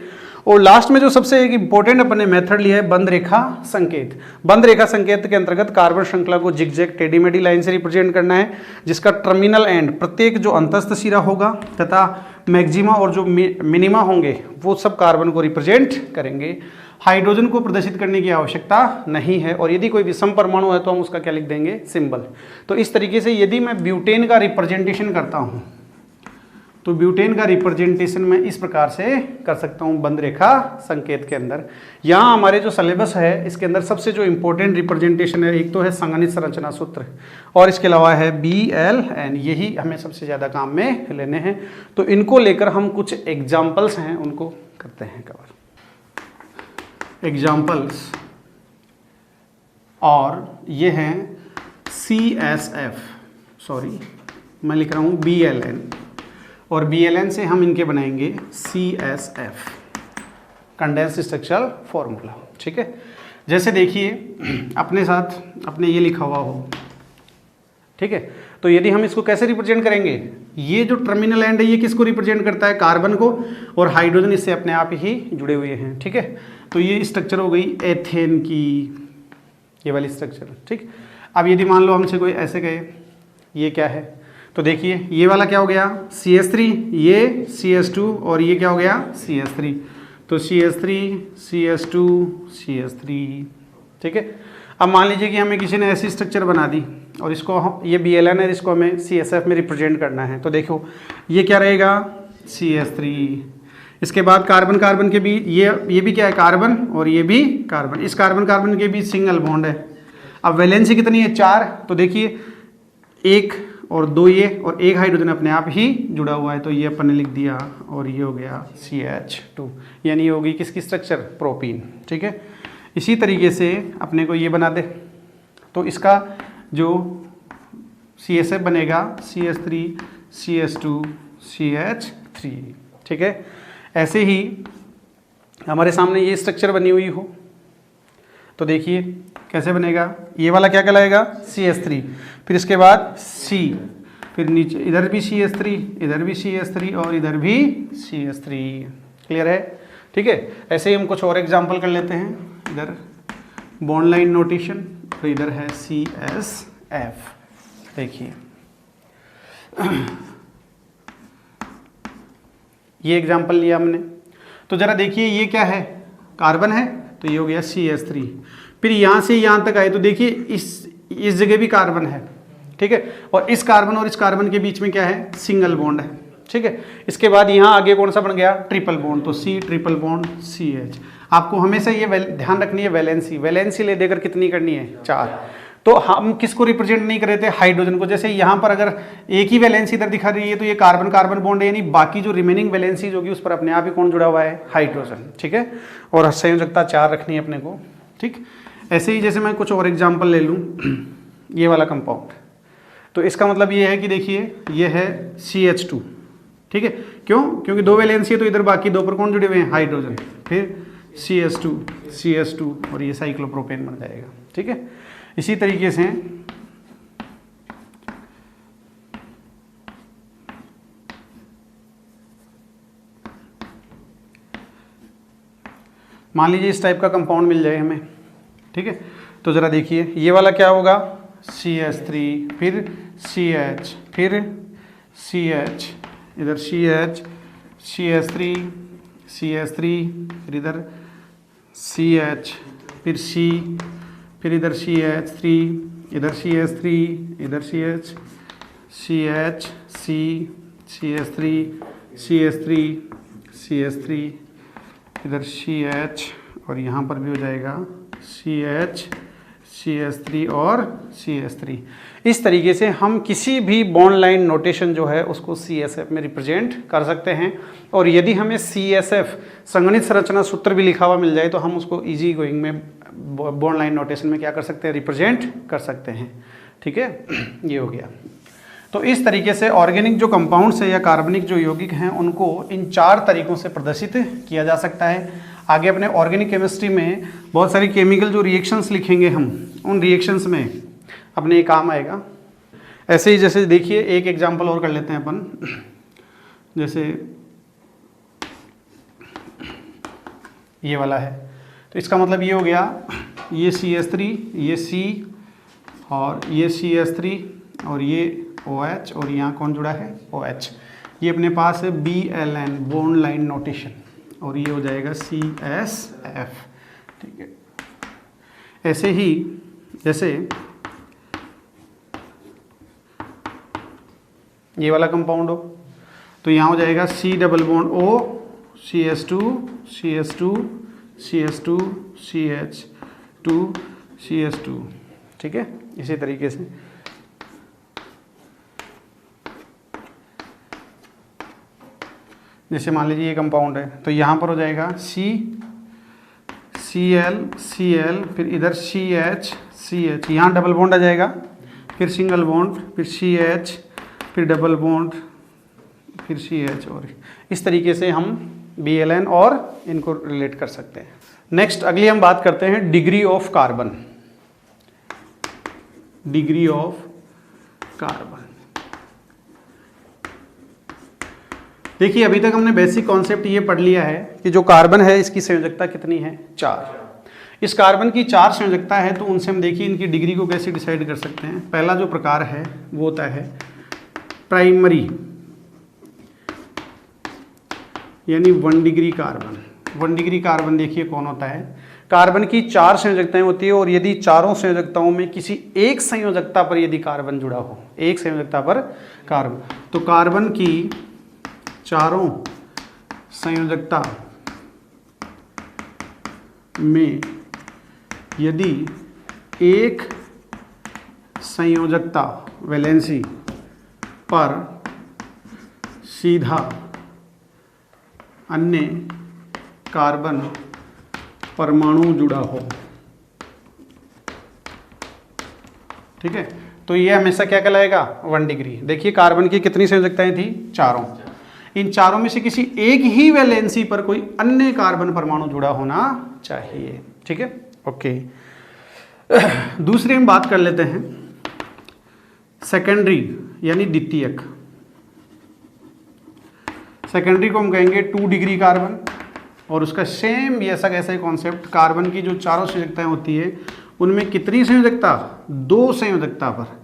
Speaker 1: और लास्ट में जो सबसे एक इंपॉर्टेंट अपने मेथड लिया है बंध रेखा संकेत। बंध रेखा संकेत के अंतर्गत कार्बन श्रृंखला को जिगजैग टेढ़ी मेढ़ी लाइन से रिप्रेजेंट करना है, जिसका टर्मिनल एंड प्रत्येक जो अंतस्थ सिरा होगा तथा मैक्सिमा और जो मिनिमा होंगे वो सब कार्बन को रिप्रेजेंट करेंगे। हाइड्रोजन को प्रदर्शित करने की आवश्यकता नहीं है, और यदि कोई विषम परमाणु है तो हम उसका क्या लिख देंगे, सिंबल। तो इस तरीके से यदि मैं ब्यूटेन का रिप्रेजेंटेशन करता हूं तो ब्यूटेन का रिप्रेजेंटेशन मैं इस प्रकार से कर सकता हूं बंध रेखा संकेत के अंदर। यहाँ हमारे जो सिलेबस है इसके अंदर सबसे जो इंपॉर्टेंट रिप्रेजेंटेशन है, एक तो है संगणित संरचना सूत्र और इसके अलावा है BLN, यही हमें सबसे ज़्यादा काम में लेने हैं। तो इनको लेकर हम कुछ एग्जाम्पल्स हैं उनको करते हैं कवर। एग्जाम्पल्स, और ये हैं CSF, सॉरी मैं लिख रहा हूँ BLN, और BLN से हम इनके बनाएंगे CSF, कंडेंस्ड स्ट्रक्चरल फॉर्मूला। ठीक है, जैसे देखिए अपने साथ अपने ये लिखा हुआ हो, ठीक है, तो यदि हम इसको कैसे रिप्रेजेंट करेंगे, ये जो टर्मिनल एंड है ये किसको रिप्रेजेंट करता है, कार्बन को, और हाइड्रोजन इससे अपने आप ही जुड़े हुए हैं। ठीक है, तो ये स्ट्रक्चर हो गई एथेन की, ये वाली स्ट्रक्चर। ठीक, अब यदि मान लो हमसे कोई ऐसे कहे ये क्या है, तो देखिए ये वाला क्या हो गया CH3, ये CH2, और ये क्या हो गया CH3, तो CH3 CH2 CH3। ठीक है, अब मान लीजिए कि हमें किसी ने ऐसी स्ट्रक्चर बना दी और इसको हम, ये BLN है, इसको हमें CSF में रिप्रेजेंट करना है, तो देखो ये क्या रहेगा CH3, इसके बाद कार्बन कार्बन के बीच ये भी क्या है कार्बन, और ये भी कार्बन, इस कार्बन कार्बन के बीच सिंगल बॉन्ड है। अब वैलेंसी कितनी है 4, तो देखिए 1 और 2 ये, और 1 हाइड्रोजन अपने आप ही जुड़ा हुआ है, तो ये अपन ने लिख दिया, और ये हो गया CH2, यानी ये होगी किसकी स्ट्रक्चर, प्रोपीन। ठीक है, इसी तरीके से अपने को ये बना दे, तो इसका जो CSF बनेगा CH3 CH2 CH3। ठीक है, ऐसे ही हमारे सामने ये स्ट्रक्चर बनी हुई हो तो देखिए कैसे बनेगा, ये वाला क्या कहलाएगा CH3, फिर इसके बाद C, फिर नीचे इधर भी CH3, इधर भी CH3, और इधर भी CH3। क्लियर है? ठीक है, ऐसे ही हम कुछ और एग्जांपल कर लेते हैं। इधर बॉन्ड लाइन नोटेशन, तो इधर है CSF। देखिए ये एग्जांपल लिया हमने, तो जरा देखिए ये क्या है, कार्बन है, तो ये हो गया CH3। फिर यहाँ से यहाँ तक आए तो देखिए इस जगह भी कार्बन है। ठीक है, और इस कार्बन के बीच में क्या है, सिंगल बॉन्ड है। ठीक है, इसके बाद यहाँ आगे कौन सा बन गया, ट्रिपल बॉन्ड, तो C ट्रिपल बॉन्ड CH। आपको हमेशा ये ध्यान रखनी है वैलेंसी ले देकर कितनी करनी है, 4। तो हम किसको रिप्रेजेंट नहीं कर रहे थे, हाइड्रोजन को। जैसे यहाँ पर अगर एक ही वैलेंसी इधर दिखा रही है तो ये कार्बन कार्बन बॉन्ड है, यानी बाकी जो रिमेनिंग वैलेंसीज होगी उस पर अपने आप ही कौन जुड़ा हुआ है, हाइड्रोजन, ठीक है। और संयोजकता 4 रखनी है अपने को, ठीक। ऐसे ही जैसे मैं कुछ और एग्जाम्पल ले लूँ, ये वाला कंपाउंड, तो इसका मतलब ये है कि देखिए ये है CH2, ठीक है। क्यों, क्योंकि 2 वैलेंसी है तो इधर बाकी 2 पर कौन जुड़े हुए हैं, हाइड्रोजन, फिर CH2 और ये साइक्लोप्रोपेन बन जाएगा, ठीक है। इसी तरीके से मान लीजिए इस टाइप का कंपाउंड मिल जाए हमें, ठीक है। तो ज़रा देखिए ये वाला क्या होगा, CH3, फिर CH, फिर CH, इधर CH3, फिर इधर CH, फिर C, फिर इधर CH3, इधर CH3, इधर CH, CH3, इधर CH, और यहाँ पर भी हो जाएगा CH3 और CH3। इस तरीके से हम किसी भी बॉन्ड लाइन नोटेशन जो है उसको CSF में रिप्रेजेंट कर सकते हैं। और यदि हमें CSF संगणित संरचना सूत्र भी लिखा हुआ मिल जाए तो हम उसको इजी गोइंग में बॉन्ड लाइन नोटेशन में क्या कर सकते हैं, रिप्रेजेंट कर सकते हैं, ठीक है। ये हो गया। तो इस तरीके से ऑर्गेनिक जो कंपाउंड्स है या कार्बनिक जो यौगिक हैं उनको इन 4 तरीकों से प्रदर्शित किया जा सकता है। आगे अपने ऑर्गेनिक केमिस्ट्री में बहुत सारी केमिकल जो रिएक्शंस लिखेंगे हम, उन रिएक्शंस में अपने ये काम आएगा। ऐसे ही जैसे देखिए एक एग्जांपल और कर लेते हैं अपन, जैसे ये वाला है, तो इसका मतलब ये हो गया, ये CH3, ये C, और ये CH3, और ये OH, और यहाँ कौन जुड़ा है, OH। ये अपने पास है BLN, बॉन्ड लाइन नोटेशन, और ये हो जाएगा CSF, ठीक है। ऐसे ही जैसे ये वाला कंपाउंड हो तो यहाँ हो जाएगा C double bond O, CH2, CH2, ठीक है। इसी तरीके से जैसे मान लीजिए ये कंपाउंड है तो यहाँ पर हो जाएगा Cl, फिर इधर CH, यहाँ डबल बॉन्ड आ जाएगा, फिर सिंगल बॉन्ड, फिर CH, फिर डबल बॉन्ड, फिर CH, और इस तरीके से हम BLN और इनको रिलेट कर सकते हैं। नेक्स्ट अगली हम बात करते हैं degree of carbon. Degree of carbon, देखिए अभी तक हमने बेसिक कॉन्सेप्ट ये पढ़ लिया है कि जो कार्बन है इसकी संयोजकता कितनी है, 4। इस कार्बन की 4 संयोजकता है तो उनसे हम देखिए इनकी डिग्री को कैसे डिसाइड कर सकते हैं। पहला जो प्रकार है वो होता है प्राइमरी, यानी 1 डिग्री कार्बन। 1 डिग्री कार्बन देखिए कौन होता है, कार्बन की 4 संयोजकताएं होती है और यदि चारों संयोजकताओं में किसी एक संयोजकता पर यदि कार्बन जुड़ा हो, एक संयोजकता पर कार्बन, तो कार्बन की चारों संयोजकता में यदि एक संयोजकता वैलेंसी पर सीधा अन्य कार्बन परमाणु जुड़ा हो, ठीक है, तो ये हमेशा क्या कहलाएगा, 1 डिग्री। देखिए कार्बन की कितनी संयोजकताएं थी, चारों। इन चारों में से किसी एक ही वैलेंसी पर कोई अन्य कार्बन परमाणु जुड़ा होना चाहिए, ठीक है, ओके। दूसरी हम बात कर लेते हैं सेकेंडरी, यानी द्वितीयक। सेकेंडरी को हम कहेंगे 2 डिग्री कार्बन, और उसका सेम ऐसा कैसा ही कॉन्सेप्ट, कार्बन की जो चारों संयोजकताएं होती है उनमें कितनी संयोजकता, 2 संयोजकता पर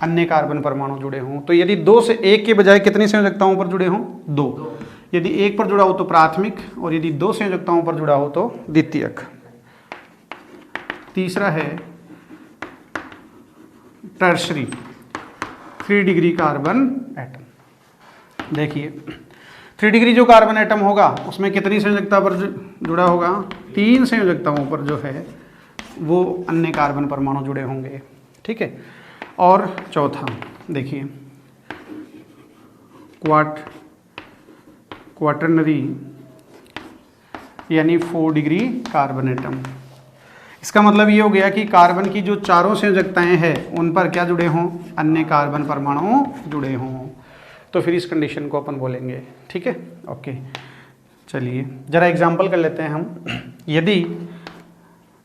Speaker 1: अन्य कार्बन परमाणु जुड़े हों। तो यदि 2 से 1 के बजाय कितनी संयोजकताओं पर जुड़े हों, 2। यदि 1 पर जुड़ा हो तो प्राथमिक, और यदि 2 संयोजकताओं पर जुड़ा हो तो द्वितीयक। तीसरा है टर्शरी, 3 डिग्री कार्बन एटम। देखिए 3 डिग्री जो कार्बन एटम होगा उसमें कितनी संयोजकता पर जुड़ा होगा, 3 संयोजकताओं पर जो है वो अन्य कार्बन परमाणु जुड़े होंगे। ठीक है। और चौथा देखिए क्वाटरनरी यानी 4 डिग्री कार्बन एटम। इसका मतलब ये हो गया कि कार्बन की जो चारों संयोजकताएं हैं उन पर क्या जुड़े हों, अन्य कार्बन परमाणु जुड़े हों। तो फिर इस कंडीशन को अपन बोलेंगे। ठीक है, ओके। चलिए जरा एग्जांपल कर लेते हैं हम। यदि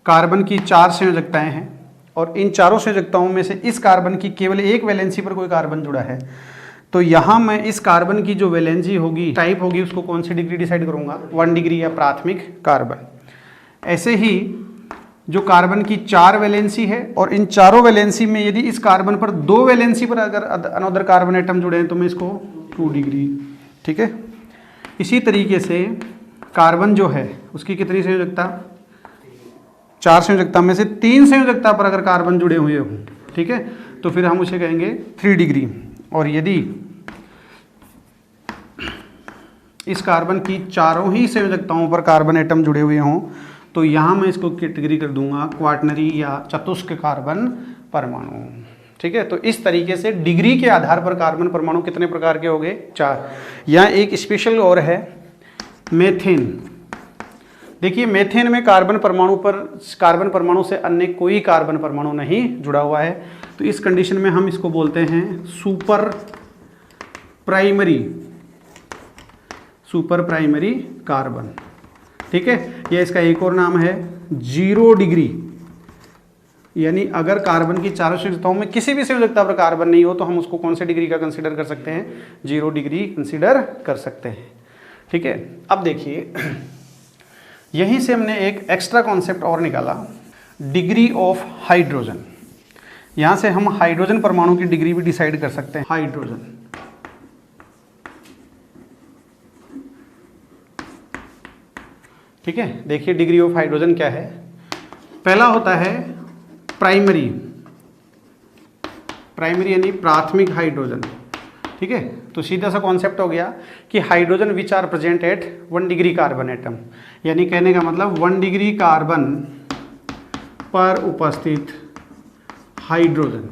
Speaker 1: कार्बन की 4 संयोजकताएं हैं और इन चारों संयोजकताओं में से इस कार्बन की केवल एक वैलेंसी पर कोई कार्बन जुड़ा है, तो यहाँ मैं इस कार्बन की जो वैलेंसी होगी, टाइप होगी, उसको कौन सी डिग्री डिसाइड करूँगा, 1 डिग्री या प्राथमिक कार्बन। ऐसे ही जो कार्बन की 4 वैलेंसी है और इन चारों वैलेंसी में यदि इस कार्बन पर 2 वैलेंसी पर अगर अनदर कार्बन एटम जुड़े हैं तो मैं इसको 2 डिग्री। ठीक है। इसी तरीके से कार्बन जो है उसकी कितनी संयोजकता, 4 संयोजकता में से 3 संयोजकता पर अगर कार्बन जुड़े हुए हों, ठीक है, तो फिर हम उसे कहेंगे 3 डिग्री। और यदि इस कार्बन की चारों ही संयोजकताओं पर कार्बन एटम जुड़े हुए हों तो यहाँ मैं इसको कैटेगरी कर दूंगा क्वाटरनरी या चतुष्क कार्बन परमाणु। ठीक है। तो इस तरीके से डिग्री के आधार पर कार्बन परमाणु कितने प्रकार के हो गए, 4। यहाँ एक स्पेशल और है मेथेन। देखिए मेथेन में कार्बन परमाणु से अन्य कोई कार्बन परमाणु नहीं जुड़ा हुआ है, तो इस कंडीशन में हम इसको बोलते हैं सुपर प्राइमरी कार्बन। ठीक है। यह इसका एक और नाम है 0 डिग्री, यानी अगर कार्बन की चारों संयोजकताओं में किसी भी संयोजकता पर कार्बन नहीं हो तो हम उसको कौन से डिग्री का कंसीडर कर सकते हैं, 0 डिग्री कंसीडर कर सकते हैं। ठीक है। अब देखिए यहीं से हमने एक एक्स्ट्रा कॉन्सेप्ट और निकाला, डिग्री ऑफ हाइड्रोजन। यहां से हम हाइड्रोजन परमाणु की डिग्री भी डिसाइड कर सकते हैं। हाइड्रोजन, ठीक है। देखिए डिग्री ऑफ हाइड्रोजन क्या है। पहला होता है प्राइमरी यानी प्राथमिक हाइड्रोजन। ठीक है। तो सीधा सा कॉन्सेप्ट हो गया कि hydrogen which are present at 1 degree carbon atom, यानी कहने का मतलब 1 डिग्री कार्बन पर उपस्थित हाइड्रोजन।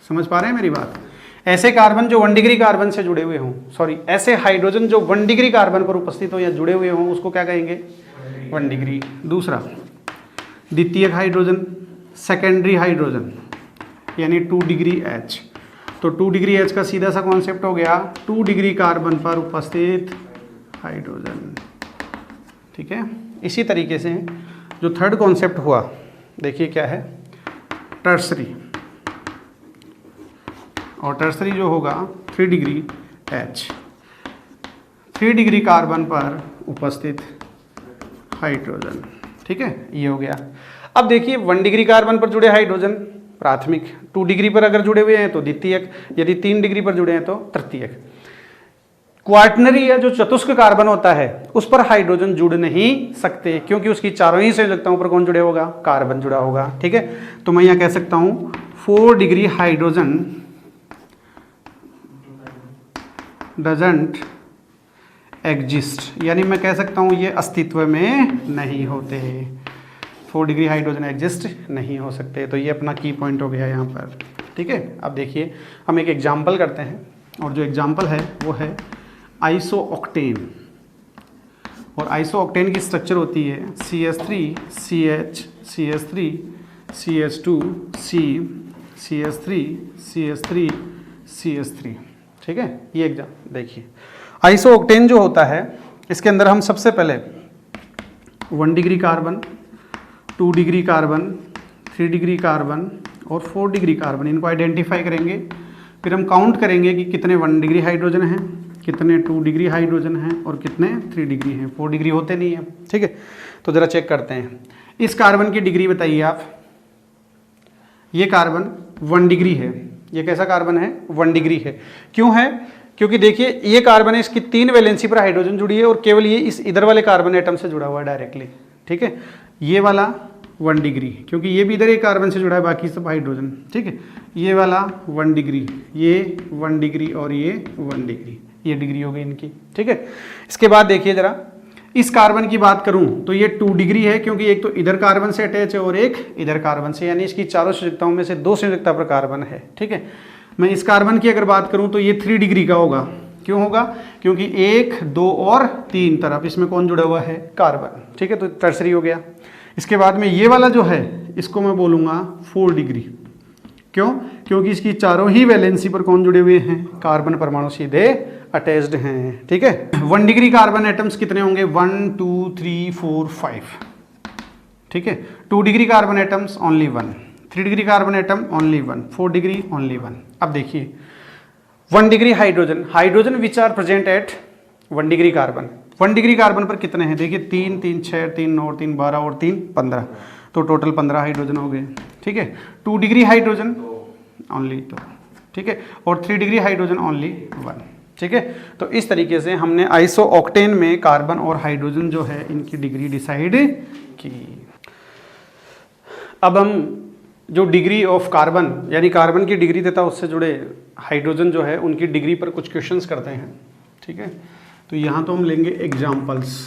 Speaker 1: समझ पा रहे हैं मेरी बात। ऐसे कार्बन जो 1 डिग्री कार्बन से जुड़े हुए हों, ऐसे हाइड्रोजन जो 1 डिग्री कार्बन पर उपस्थित हो या जुड़े हुए हों उसको क्या कहेंगे, 1 डिग्री। दूसरा द्वितीयक हाइड्रोजन, सेकेंडरी हाइड्रोजन यानी 2 डिग्री एच। तो 2 डिग्री एच का सीधा सा कॉन्सेप्ट हो गया 2 डिग्री कार्बन पर उपस्थित हाइड्रोजन। ठीक है। इसी तरीके से जो थर्ड कॉन्सेप्ट हुआ, देखिए क्या है, टर्सरी। और टर्सरी जो होगा 3 डिग्री एच, 3 डिग्री कार्बन पर उपस्थित हाइड्रोजन। ठीक है, ये हो गया। अब देखिए 1 डिग्री कार्बन पर जुड़े हाइड्रोजन प्राथमिक, 2 डिग्री पर अगर जुड़े हुए हैं तो द्वितीयक, यदि 3 डिग्री पर जुड़े हैं तो तृतीयक। क्वाटरनरी या जो चतुष्क कार्बन होता है उस पर हाइड्रोजन जुड़ नहीं सकते क्योंकि उसकी चारों ही संयोजकताओं पर कौन जुड़े होगा, कार्बन जुड़ा होगा। ठीक है। तो मैं यहां कह सकता हूं 4 डिग्री हाइड्रोजन डजंट एग्जिस्ट, यानी मैं कह सकता हूं ये अस्तित्व में नहीं होते। 4 डिग्री हाइड्रोजन एग्जिस्ट नहीं हो सकते। तो ये अपना की पॉइंट हो गया यहाँ पर। ठीक है। अब देखिए हम एक एग्जाम्पल करते हैं और जो एग्जाम्पल है वो है आइसोऑक्टेन। और आइसोऑक्टेन की स्ट्रक्चर होती है CH3 CH CH3 CH2 C CH3 CH3 CH3। ठीक है। ये एग्जाम देखिए आइसोऑक्टेन जो होता है इसके अंदर हम सबसे पहले 1 degree carbon, 2 degree carbon, 3 degree carbon और 4 डिग्री कार्बन इनको आइडेंटिफाई करेंगे। फिर हम काउंट करेंगे कि कितने 1 डिग्री हाइड्रोजन हैं, कितने 2 डिग्री हाइड्रोजन हैं और कितने 3 डिग्री हैं। 4 डिग्री होते नहीं हैं। ठीक है। तो ज़रा चेक करते हैं। इस कार्बन की डिग्री बताइए आप। ये कार्बन 1 डिग्री है। ये कैसा कार्बन है, 1 डिग्री है। क्यों है, क्योंकि देखिए ये कार्बन है, इसकी 3 वैलेंसी पर हाइड्रोजन जुड़ी है और केवल ये इस इधर वाले कार्बन एटम से जुड़ा हुआ है डायरेक्टली। ठीक है। ये वाला 1 डिग्री, क्योंकि ये भी इधर एक कार्बन से जुड़ा है, बाकी सब हाइड्रोजन। ठीक है। ये वाला 1 डिग्री, ये 1 डिग्री और ये 1 डिग्री। ये डिग्री हो गई इनकी, ठीक है। इसके बाद देखिए जरा, इस कार्बन की बात करूं तो ये 2 डिग्री है, क्योंकि एक तो इधर कार्बन से अटैच है और एक इधर कार्बन से, यानी इसकी चारों संयुक्ताओं में से 2 संयुक्ता पर कार्बन है, ठीक है। मैं इस कार्बन की अगर बात करूं तो ये 3 डिग्री का होगा। क्यों होगा? क्योंकि 1, 2 और 3 तरफ इसमें कौन जुड़ा हुआ है? कार्बन, ठीक है। तो टर्सरी हो गया। इसके बाद में ये वाला जो है इसको मैं बोलूँगा 4 डिग्री। क्यों? क्योंकि इसकी चारों ही वैलेंसी पर कौन जुड़े हुए हैं? कार्बन परमाणु सीधे अटैच्ड हैं, ठीक है। 1 डिग्री कार्बन एटम्स कितने होंगे? 1, 2, 3, 4, 5, ठीक है। 2 degree carbon atoms only 1, 3 degree carbon atom only 1, 4 degree only 1। अब देखिए 1 degree hydrogen, hydrogen which are present at 1 degree carbon. 1 degree carbon पर कितने हैं? देखिए 3, 3, 6, 3, 9 और 3, 12 और 3, 15, तो टोटल 15 हाइड्रोजन हो गए, ठीक है। 2 डिग्री हाइड्रोजन ओनली 2, ठीक है। और 3 डिग्री हाइड्रोजन ओनली 1, ठीक है। तो इस तरीके से हमने आइसो ऑक्टेन में कार्बन और हाइड्रोजन जो है इनकी डिग्री डिसाइड की। अब हम जो डिग्री ऑफ कार्बन यानी कार्बन की डिग्री तथा उससे जुड़े हाइड्रोजन जो है उनकी डिग्री पर कुछ क्वेश्चंस करते हैं, ठीक है। तो यहाँ तो हम लेंगे एग्जाम्पल्स,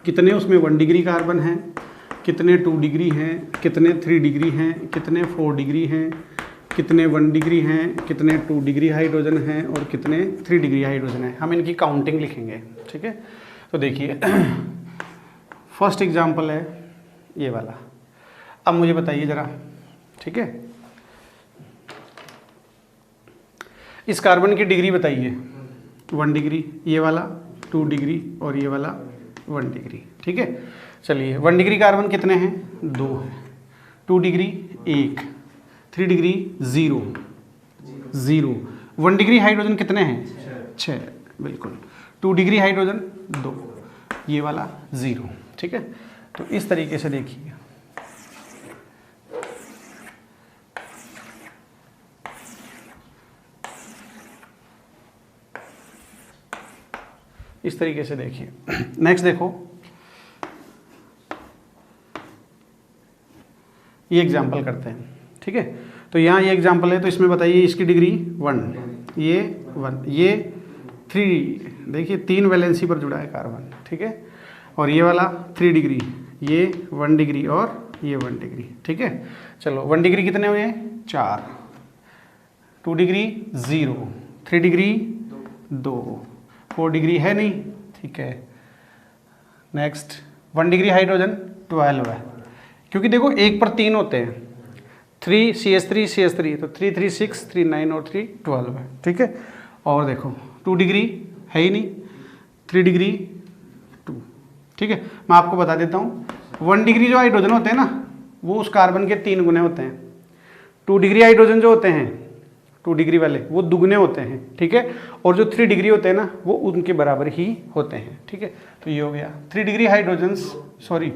Speaker 1: कितने उसमें 1 डिग्री कार्बन हैं, कितने 2 डिग्री हैं, कितने 3 डिग्री हैं, कितने 4 डिग्री हैं, कितने 1 डिग्री हैं, कितने 2 डिग्री हाइड्रोजन हैं और कितने 3 डिग्री हाइड्रोजन हैं। हम इनकी काउंटिंग लिखेंगे, ठीक है। तो देखिए फर्स्ट एग्जांपल है ये वाला। अब मुझे बताइए ज़रा, ठीक है, इस कार्बन की डिग्री बताइए। 1 डिग्री ये वाला, 2 डिग्री और ये वाला 1 डिग्री, ठीक है। चलिए 1 डिग्री कार्बन कितने हैं? 2 है। 2 डिग्री 1, 3 डिग्री 0, 0। 1 डिग्री हाइड्रोजन कितने हैं? 6, बिल्कुल। 2 डिग्री हाइड्रोजन 2, ये वाला 0, ठीक है। तो इस तरीके से देखिए, इस तरीके से देखिए। नेक्स्ट देखो, ये एग्जाम्पल करते हैं, ठीक है। तो यहाँ ये एग्जाम्पल है, तो इसमें बताइए इसकी डिग्री 1, ये 1, ये 3, देखिए 3 वैलेंसी पर जुड़ा है कार्बन, ठीक है। और ये वाला 3 डिग्री, ये 1 डिग्री और ये 1 डिग्री, ठीक है। चलो 1 डिग्री कितने हुए? 4, 2 डिग्री 0, 3 डिग्री 2, 4 डिग्री है नहीं, ठीक है। नेक्स्ट 1 डिग्री हाइड्रोजन 12 है, क्योंकि देखो 1 पर 3 होते हैं, 3 CH3 CH3, तो 3 3 6 3 9 और 3 12 है, ठीक है। और देखो 2 डिग्री है ही नहीं, 3 डिग्री 2, ठीक है। मैं आपको बता देता हूँ, 1 डिग्री जो हाइड्रोजन होते हैं ना वो उस कार्बन के 3 गुने होते हैं। 2 डिग्री हाइड्रोजन जो होते हैं 2 डिग्री वाले वो दुगने होते हैं, ठीक है। और जो 3 डिग्री होते हैं ना वो उनके बराबर ही होते हैं, ठीक है। तो ये हो गया 3 डिग्री हाइड्रोजन, सॉरी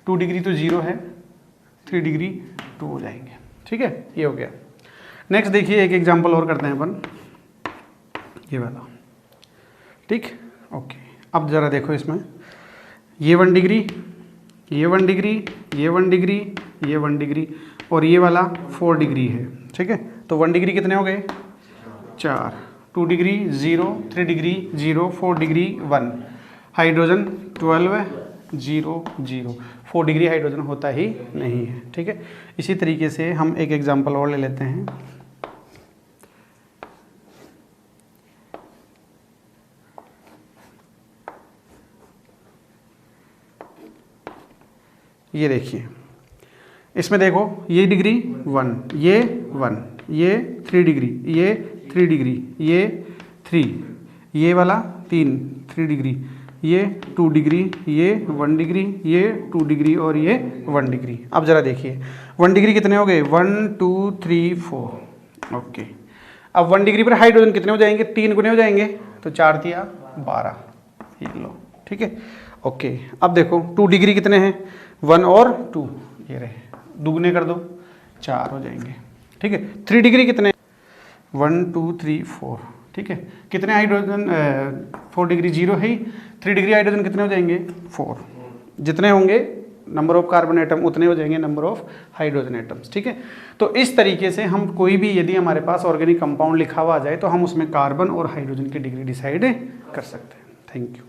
Speaker 1: 2 डिग्री तो 0 है, 3 डिग्री 2 हो जाएंगे, ठीक है। ये हो गया। नेक्स्ट देखिए एक एग्जांपल और करते हैं अपन, ये वाला, ठीक, ओके। अब ज़रा देखो इसमें, ये 1 डिग्री, ये 1 डिग्री, ये 1 डिग्री, ये 1 डिग्री और ये वाला 4 डिग्री है, ठीक है। तो 1 डिग्री कितने हो गए? 4, 2 डिग्री 0, 3 डिग्री 0, 4 डिग्री 1, हाइड्रोजन 12 है, 0 0, 4 डिग्री हाइड्रोजन होता ही नहीं है, ठीक है। इसी तरीके से हम एक एग्जांपल और ले लेते हैं। ये देखिए, इसमें देखो ये डिग्री 1, ये 1, ये 3 डिग्री, ये 3 डिग्री, ये 3, ये वाला 3 डिग्री, ये 2 डिग्री, ये 1 डिग्री, ये 2 डिग्री और ये 1 डिग्री। अब ज़रा देखिए 1 डिग्री कितने हो गए? 1 2 3 4, ओके। अब 1 डिग्री पर हाइड्रोजन कितने हो जाएंगे? 3 गुने हो जाएंगे, तो 4 दिया 12, ये लो, ठीक है, ओके। अब देखो 2 डिग्री कितने हैं? 1 और 2, ये रहे, दुगने कर दो 4 हो जाएंगे, ठीक है। 3 डिग्री कितने? 1 2 3 4, ठीक है। कितने हाइड्रोजन? 4 डिग्री 0 है ही, 3 डिग्री हाइड्रोजन कितने हो जाएंगे? 4, जितने होंगे नंबर ऑफ कार्बन एटम उतने हो जाएंगे नंबर ऑफ हाइड्रोजन एटम्स। ठीक है, तो इस तरीके से हम कोई भी यदि हमारे पास ऑर्गेनिक कंपाउंड लिखा हुआ आ जाए तो हम उसमें कार्बन और हाइड्रोजन की डिग्री डिसाइड कर सकते हैं। Thank you.